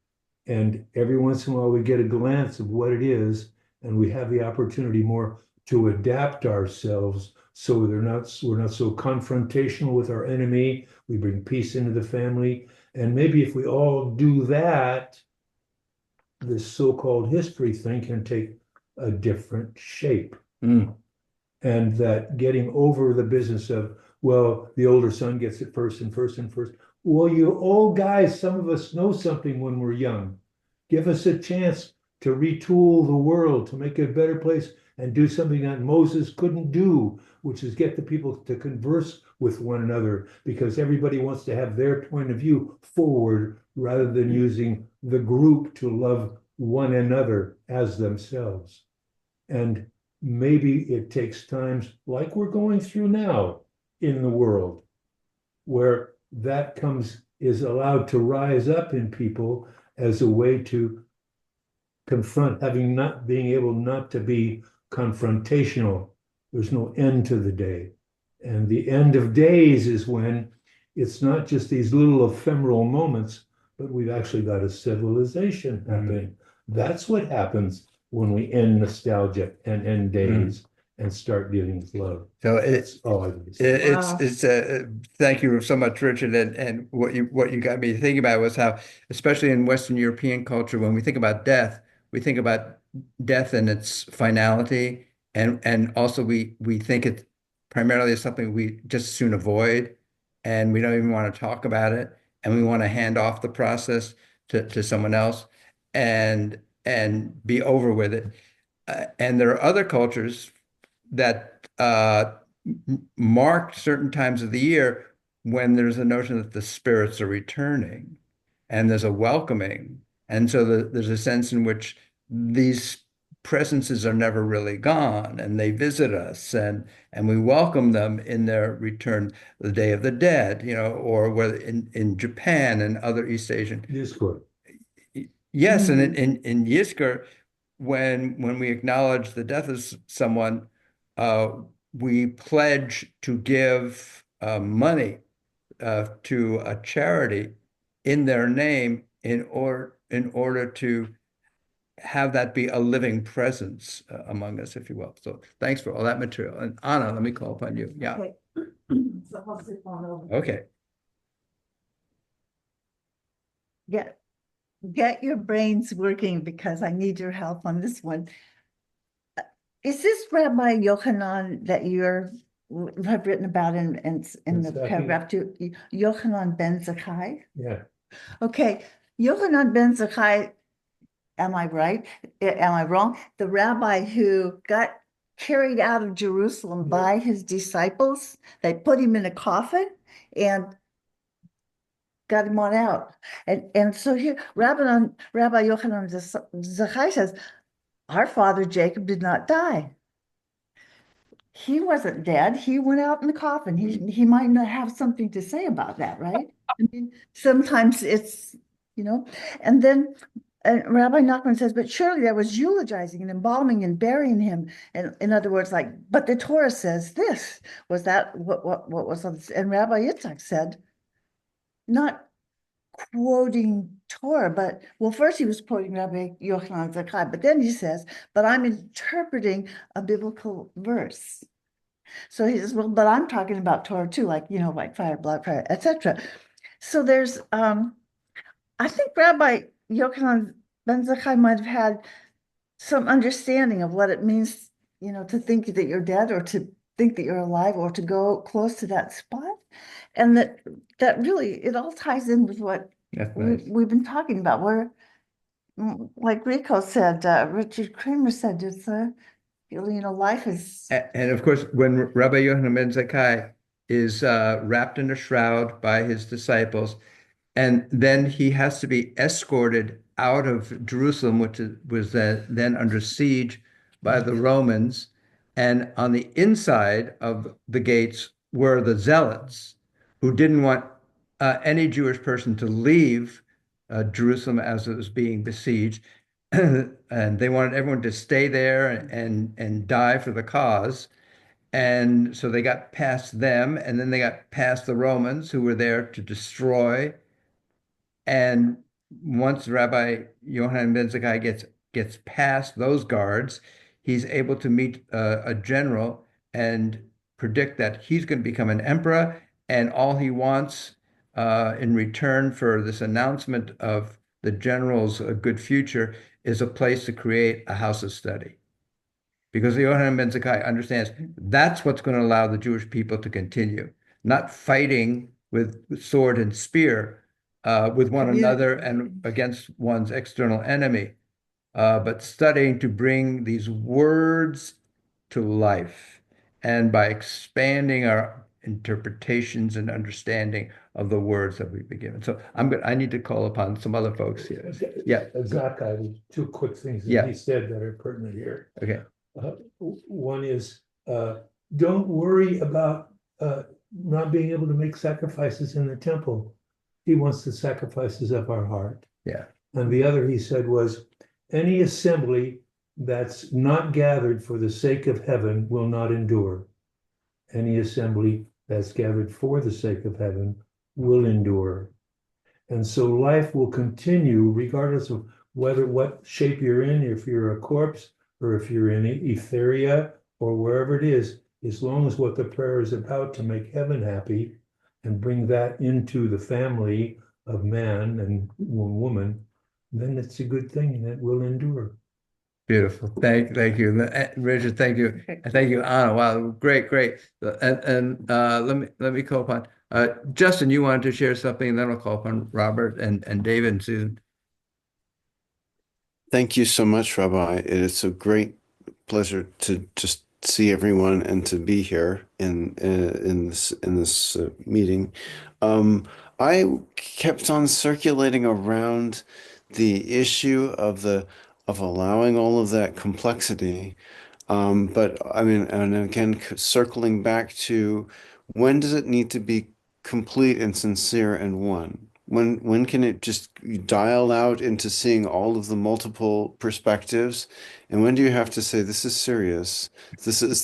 And every once in a while we get a glance of what it is, and we have the opportunity more to adapt ourselves so we're not so confrontational with our enemy. We bring peace into the family. And maybe if we all do that, this so-called history thing can take a different shape. And that getting over the business of, well, the older son gets it first and first and first. Well, you old guys, some of us know something when we're young. Give us a chance to retool the world, to make it a better place, and do something that Moses couldn't do, which is get the people to converse with one another, because everybody wants to have their point of view forward rather than using the group to love one another as themselves. And maybe it takes times like we're going through now in the world, where that is allowed to rise up in people as a way to confront, having not being able not to be confrontational. There's no end to the day. And the end of days is when it's not just these little ephemeral moments, but we've actually got a civilization happening. That's what happens when we end nostalgia and end days and start dealing with love. So That's all I can say. thank you so much, Richard. And what you got me thinking about was how, especially in Western European culture, when we think about death, we think about death and its finality, and also we think it primarily as something we just as soon avoid, and we don't even want to talk about it, and we want to hand off the process to someone else, and be over with it. And there are other cultures that mark certain times of the year when there's a notion that the spirits are returning and there's a welcoming. And so there's a sense in which these presences are never really gone and they visit us and we welcome them in their return, the Day of the Dead, or whether in Japan and other East Asian. Discord. Yes, and in Yisker, when we acknowledge the death of someone, we pledge to give money to a charity in their name in order to have that be a living presence among us, if you will. So thanks for all that material. And Anna, let me call upon you. Yeah. Okay. So I'll sit on over. Okay. Get your brains working because I need your help on this one. Is this Rabbi Yochanan that have written about in the Zakkai. paragraph two? Yochanan ben Zakkai? Yeah. Okay, Yochanan ben Zakkai, am I right? Am I wrong? The rabbi who got carried out of Jerusalem by his disciples, they put him in a coffin and got him on out. And so here, Rabbi Yochanan Zakkai says, our father Jacob did not die. He wasn't dead. He went out in the coffin. He might not have something to say about that, right? I mean, sometimes it's, and then Rabbi Nachman says, but surely there was eulogizing and embalming and burying him. And in other words, but the Torah says this. Was that what was on this? And Rabbi Yitzchak said, not quoting Torah, but first he was quoting Rabbi Yochanan Zakkai, but then he says, but I'm interpreting a biblical verse. So he says, well, but I'm talking about Torah too, like fire, blood, fire, etc. So there's, I think Rabbi Yochanan ben Zakkai might have had some understanding of what it means, to think that you're dead or to think that you're alive or to go close to that spot. And that really, it all ties in with what we've been talking about, where, like Rico said, Richard Kramer said, it's life is. And of course, when Rabbi Yochanan ben Zakkai is wrapped in a shroud by his disciples, and then he has to be escorted out of Jerusalem, which was then under siege by the Romans. And on the inside of the gates were the zealots, who didn't want any Jewish person to leave Jerusalem as it was being besieged. And they wanted everyone to stay there and die for the cause. And so they got past them, and then they got past the Romans who were there to destroy. And once Rabbi Yochanan ben Zakkai gets past those guards, he's able to meet a general and predict that he's going to become an emperor, and all he wants in return for this announcement of the general's good future is a place to create a house of study. Because Yochanan ben Zakkai understands that's what's going to allow the Jewish people to continue, not fighting with sword and spear with one another and against one's external enemy, but studying to bring these words to life, and by expanding our interpretations and understanding of the words that we've been given. So I need to call upon some other folks here. Yeah. Zach, I have two quick things Yeah. that he said that are pertinent here. Okay. One is, don't worry about not being able to make sacrifices in the temple. He wants the sacrifices of our heart. Yeah. And the other he said was, any assembly that's not gathered for the sake of heaven will not endure. Any assembly that's gathered for the sake of heaven will endure. And so life will continue regardless of what shape you're in, if you're a corpse or if you're in Etheria or wherever it is, as long as what the prayer is about to make heaven happy and bring that into the family of man and woman, then it's a good thing and it will endure. Beautiful. Thank you, Richard. Thank you, and thank you, Anna. Wow, great. And let me call upon Justin. You wanted to share something, and then I'll call upon Robert and David and Susan. Thank you so much, Rabbi. It's a great pleasure to just see everyone and to be here in this meeting. I kept on circulating around the issue of allowing all of that complexity. But I mean, and again, circling back to when does it need to be complete and sincere and one? When can it just dial out into seeing all of the multiple perspectives? And when do you have to say, this is serious?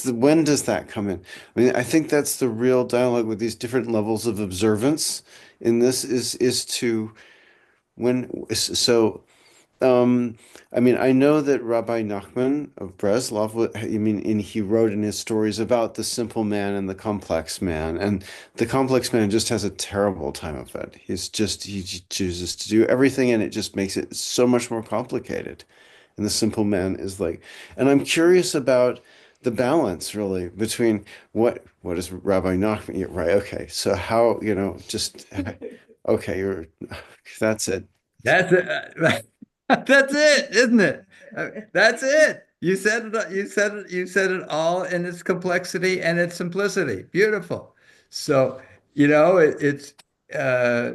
When does that come in? I mean, I think that's the real dialogue with these different levels of observance in this is to so I mean, I know that Rabbi Nachman of Breslov, he wrote in his stories about the simple man and the complex man, and the complex man just has a terrible time of it. He chooses to do everything, and it just makes it so much more complicated. And the simple man is like, and I'm curious about the balance really between what is Rabbi Nachman, yeah, right? Okay, so how just okay, that's it. That's it. That's it, isn't it? That's it. You said it. You said it all in its complexity and its simplicity. Beautiful. So it's uh,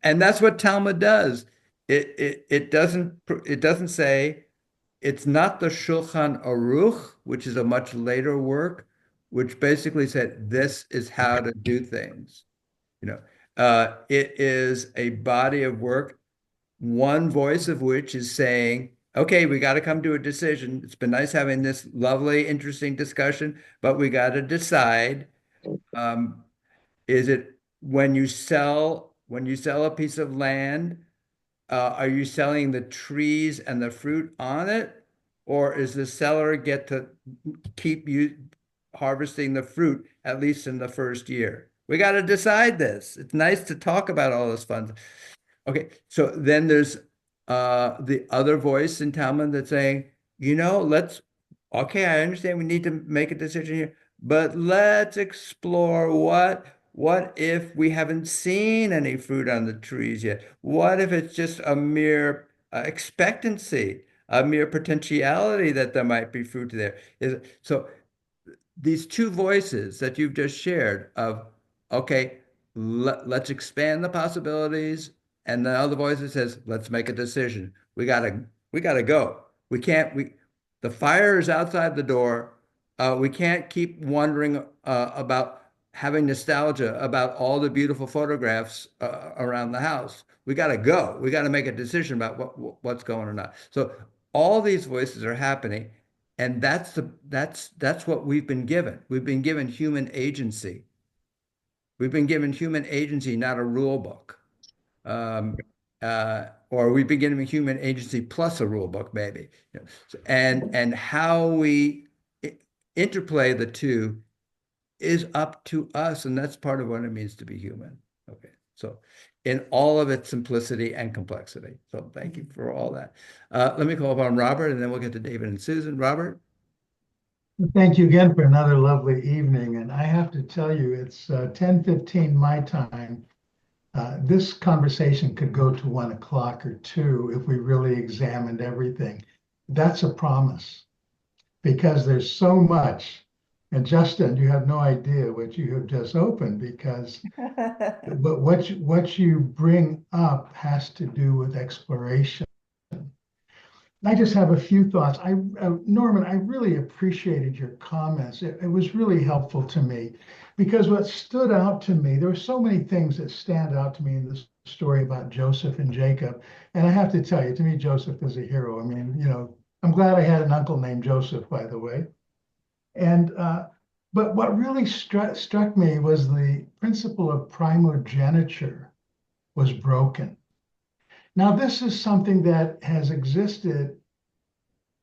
and that's what Talmud does. It doesn't say it's not the Shulchan Aruch, which is a much later work, which basically said this is how to do things. It is a body of work, one voice of which is saying, okay, we got to come to a decision. It's been nice having this lovely, interesting discussion, but we got to decide, is it when you sell a piece of land, are you selling the trees and the fruit on it? Or is the seller get to keep you harvesting the fruit, at least in the first year? We got to decide this. It's nice to talk about all this fun. Okay, so then there's the other voice in Talmud that's saying, okay, I understand we need to make a decision here, but let's explore what if we haven't seen any fruit on the trees yet? What if it's just a mere expectancy, a mere potentiality that there might be fruit there? So these two voices that you've just shared of, okay, let's expand the possibilities, and the other voice that says, let's make a decision. We gotta go. The fire is outside the door. We can't keep wondering about having nostalgia about all the beautiful photographs around the house. We gotta go. We gotta make a decision about what's going on. So all these voices are happening. And that's what we've been given. We've been given human agency. We've been given human agency, not a rule book. Or we've been given human agency plus a rule book, maybe. And how we interplay the two is up to us, and that's part of what it means to be human. Okay, so in all of its simplicity and complexity. So thank you for all that. Let me call upon Robert, and then we'll get to David and Susan. Robert? Thank you again for another lovely evening. And I have to tell you, it's 10:15 my time. This conversation could go to 1 o'clock or 2 if we really examined everything. That's a promise. because there's so much. And Justin, you have no idea what you have just opened because but what you bring up has to do with exploration. I just have a few thoughts. Norman, I really appreciated your comments. It was really helpful to me because what stood out to me, there were so many things that stand out to me in this story about Joseph and Jacob. And I have to tell you, to me, Joseph is a hero. I mean, I'm glad I had an uncle named Joseph, by the way. And but what really struck me was the principle of primogeniture was broken. Now, this is something that has existed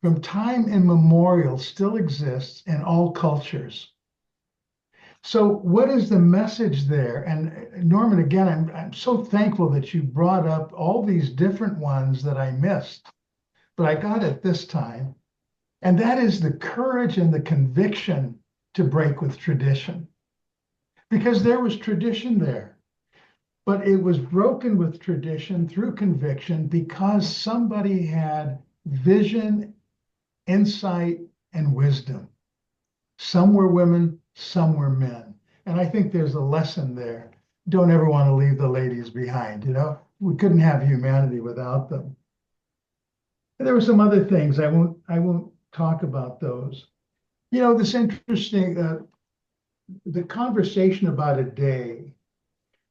from time immemorial, still exists in all cultures. So, what is the message there? And Norman, again, I'm so thankful that you brought up all these different ones that I missed, but I got it this time. And that is the courage and the conviction to break with tradition. Because there was tradition there, but it was broken with tradition through conviction because somebody had vision, insight, and wisdom. Some were women, some were men. And I think there's a lesson there. Don't ever want to leave the ladies behind, We couldn't have humanity without them. And there were some other things. I won't talk about those. This interesting, the conversation about a day.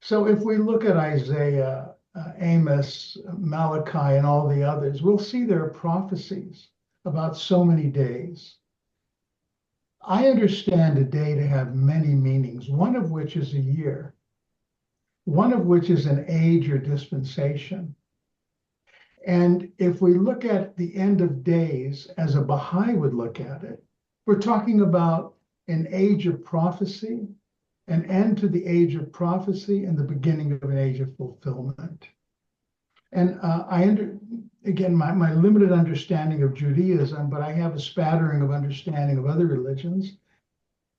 So if we look at Isaiah, Amos, Malachi, and all the others, we'll see there are prophecies about so many days. I understand a day to have many meanings, one of which is a year, one of which is an age or dispensation. And if we look at the end of days as a Baha'i would look at it, we're talking about an age of prophecy, an end to the age of prophecy, and the beginning of an age of fulfillment. And again, my limited understanding of Judaism, but I have a spattering of understanding of other religions.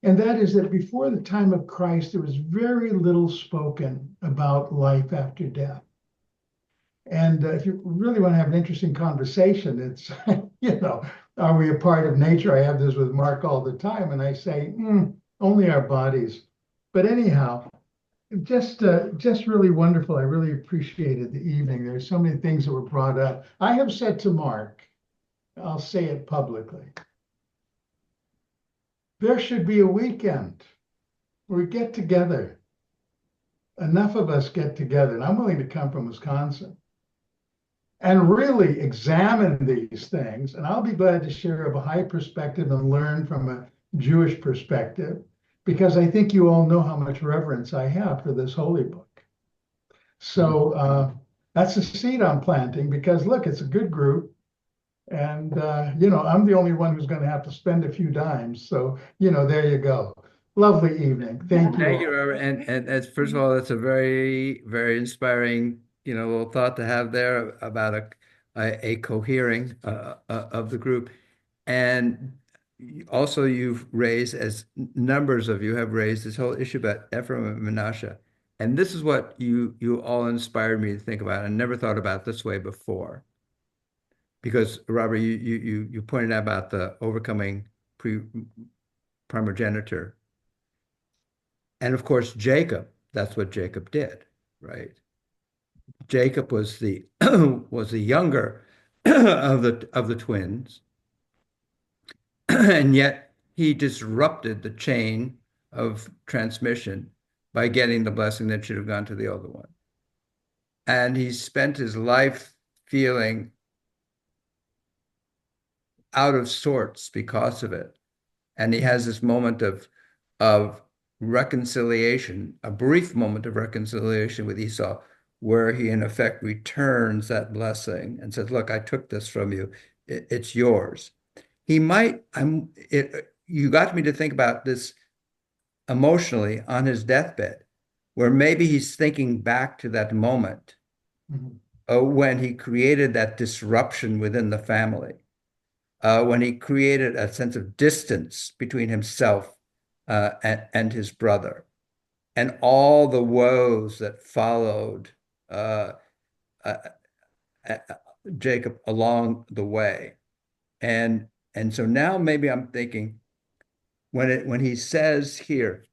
And that is that before the time of Christ, there was very little spoken about life after death. And if you really want to have an interesting conversation, it's, are we a part of nature? I have this with Mark all the time, and I say, only our bodies. But anyhow, just really wonderful. I really appreciated the evening. There's so many things that were brought up. I have said to Mark, I'll say it publicly, there should be a weekend where we get together. Enough of us get together, and I'm willing to come from Wisconsin and really examine these things. And I'll be glad to share a Baha'i perspective and learn from a Jewish perspective, because I think you all know how much reverence I have for this holy book. So that's a seed I'm planting because, look, it's a good group. And, I'm the only one who's going to have to spend a few dimes. So, there you go. Lovely evening. Thank you. Thank you, Robert. And as first of all, that's a very, very inspiring, little thought to have there about a cohering of the group. And also, you've raised, as numbers of you have raised, this whole issue about Ephraim and Manasseh. And this is what you all inspired me to think about. I never thought about this way before. Because Robert, you pointed out about the overcoming primogeniture. And of course, Jacob, that's what Jacob did, right? Jacob was the was the younger of the twins, and yet he disrupted the chain of transmission by getting the blessing that should have gone to the older one. And he spent his life feeling out of sorts because of it. And he has this moment of reconciliation, a brief moment of reconciliation with Esau, where he in effect returns that blessing and says, look, I took this from you. It's yours. He might, you got me to think about this emotionally on his deathbed, where maybe he's thinking back to that moment when he created that disruption within the family, when he created a sense of distance between himself and his brother, and all the woes that followed Jacob along the way. And And so now maybe I'm thinking when he says here,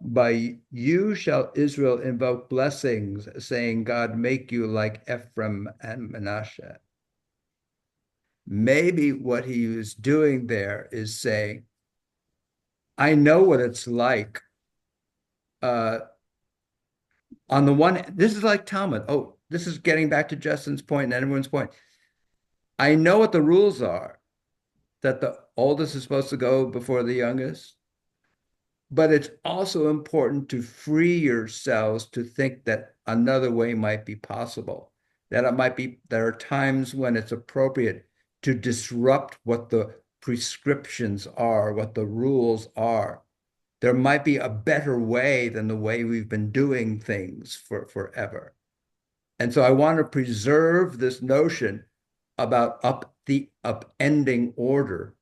by you shall Israel invoke blessings, saying, God make you like Ephraim and Manasseh. Maybe what he was doing there is saying, I know what it's like. On the one, this is like Talmud. Oh, this is getting back to Justin's point and everyone's point. I know what the rules are, that the oldest is supposed to go before the youngest. But it's also important to free yourselves to think that another way might be possible, that it might be, there are times when it's appropriate to disrupt what the prescriptions are, what the rules are. There might be a better way than the way we've been doing things for forever. And so I want to preserve this notion about the upending order.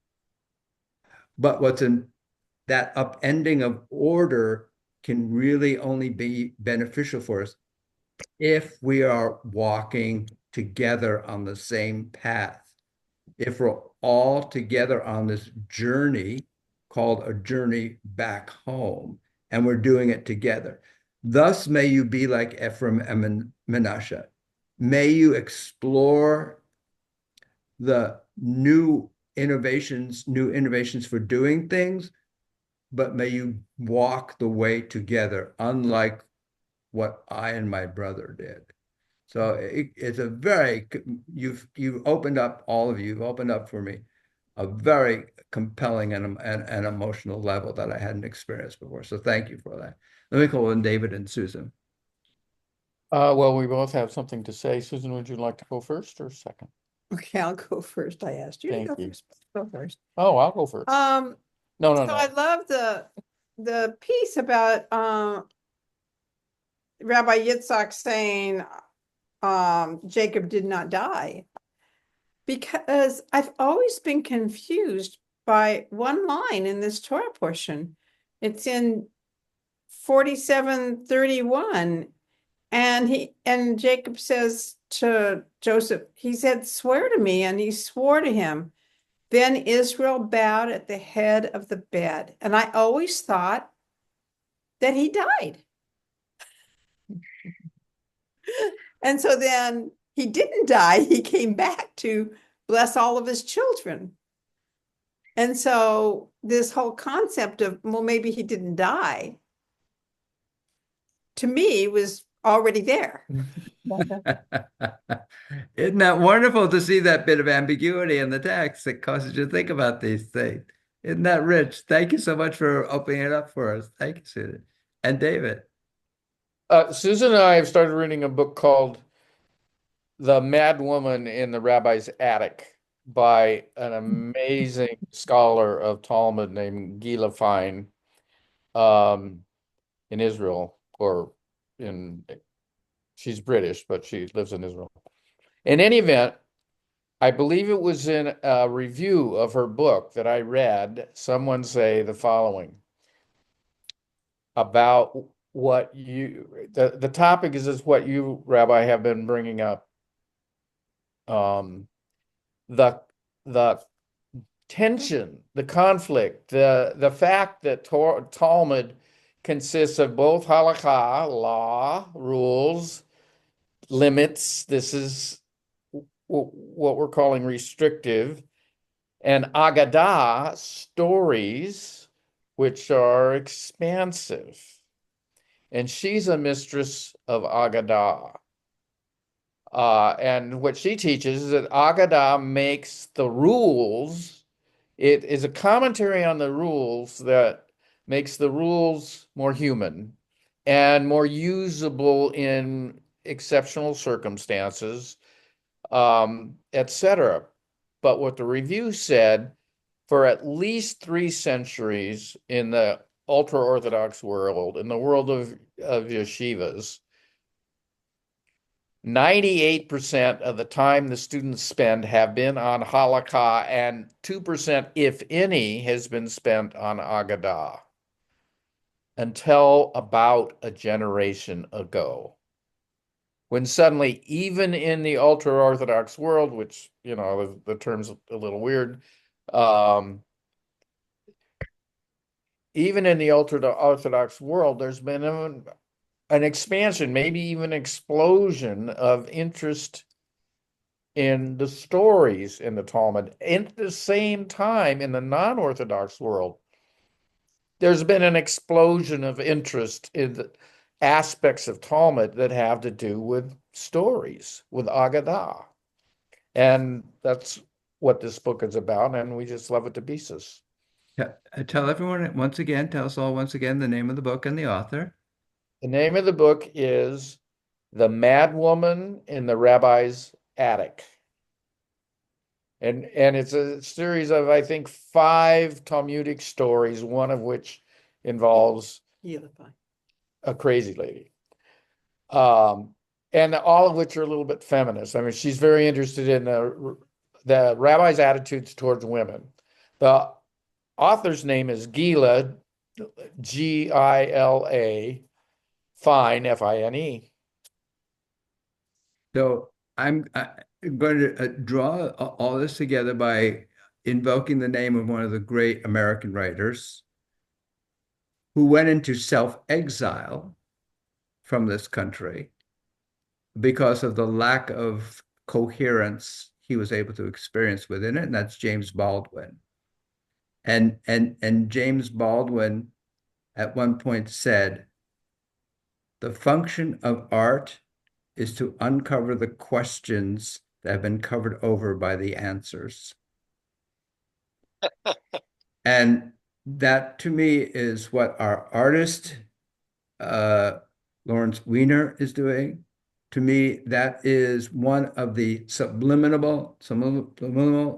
But what's in that upending of order can really only be beneficial for us if we are walking together on the same path. If we're all together on this journey called a journey back home, and we're doing it together. Thus may you be like Ephraim and Manasseh. May you explore the new innovations for doing things, but may you walk the way together, unlike what I and my brother did. So it's a very, you've opened up, all of you have opened up for me a very compelling and emotional level that I hadn't experienced before. So thank you for that. Let me call in David and Susan. Well, we both have something to say. Susan, would you like to go first or second? Okay, I'll go first. I asked you to Thank go you. first. Go first. Oh, I'll go first. No, So I love the piece about Rabbi Yitzhak saying Jacob did not die, because I've always been confused by one line in this Torah portion. It's in 47:31, and Jacob says to Joseph, he said, swear to me, and he swore to him. Then Israel bowed at the head of the bed. And I always thought that he died. And so then he didn't die. He came back to bless all of his children. And so this whole concept of, well, maybe he didn't die, to me was already there. Isn't that wonderful to see that bit of ambiguity in the text that causes you to think about these things? Isn't that rich? Thank you so much for opening it up for us. Thank you, Susan. And David. Susan and I have started reading a book called The Mad Woman in the Rabbi's Attic by an amazing scholar of Talmud named Gila Fine in Israel, she's British, but she lives in Israel. In any event, I believe it was in a review of her book that I read, someone say the following about what the topic is what you, Rabbi, have been bringing up. The tension, the conflict, the fact that Talmud consists of both halakha, law, rules, limits. This is what we're calling restrictive, and agadah, stories, which are expansive. And she's a mistress of agadah. And what she teaches is that agadah makes the rules. It is a commentary on the rules that makes the rules more human and more usable in exceptional circumstances, etc. But what the review said, for at least 3 centuries in the ultra-Orthodox world, in the world of yeshivas, 98% of the time the students spend have been on halakha, and 2%, if any, has been spent on agadah until about a generation ago, when suddenly, even in the ultra-Orthodox world, which, the term's a little weird, Um, even in the ultra-Orthodox world, there's been an expansion, maybe even explosion of interest in the stories in the Talmud. At the same time, in the non-Orthodox world, there's been an explosion of interest in the aspects of Talmud that have to do with stories, with Agadah. And that's what this book is about, and we just love it to pieces. Tell everyone once again, tell us all once again the name of the book and the author. The name of the book is The Mad Woman in the Rabbi's Attic. And it's a series of, I think, 5 Talmudic stories, one of which involves a crazy lady. And all of which are a little bit feminist. I mean, she's very interested in the rabbi's attitudes towards women. The author's name is Gila, Gila, Fine, Fine. So I'm going to draw all this together by invoking the name of one of the great American writers who went into self-exile from this country because of the lack of coherence he was able to experience within it, and that's James Baldwin. And James Baldwin at one point said, "The function of art is to uncover the questions that have been covered over by the answers." And that to me is what our artist, Lawrence Weiner, is doing. To me, that is one of the subliminal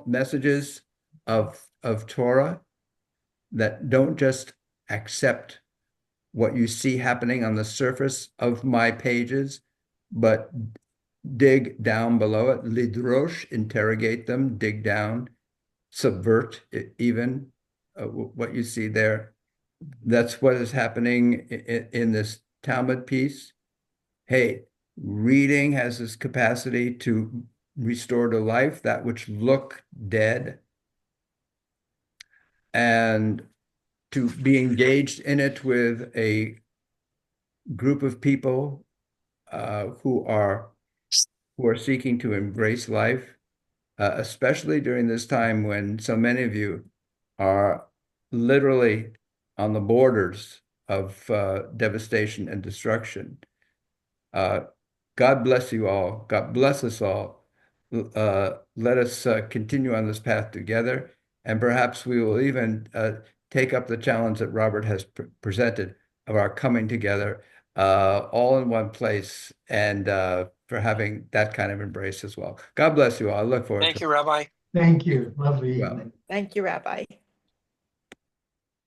messages of Torah that don't just accept what you see happening on the surface of my pages, but dig down below it, lidrosh, interrogate them, dig down, subvert even what you see there. That's what is happening in this Talmud piece. Hey, reading has this capacity to restore to life that which look dead, and to be engaged in it with a group of people who are seeking to embrace life, especially during this time when so many of you are literally on the borders of devastation and destruction. God bless you all. God bless us all. Let us continue on this path together, and perhaps we will even take up the challenge that Robert has presented of our coming together all in one place, and for having that kind of embrace as well. God bless you all. I look forward to Thank you, Rabbi. Thank you. Lovely it. Well, evening. Thank you, Rabbi.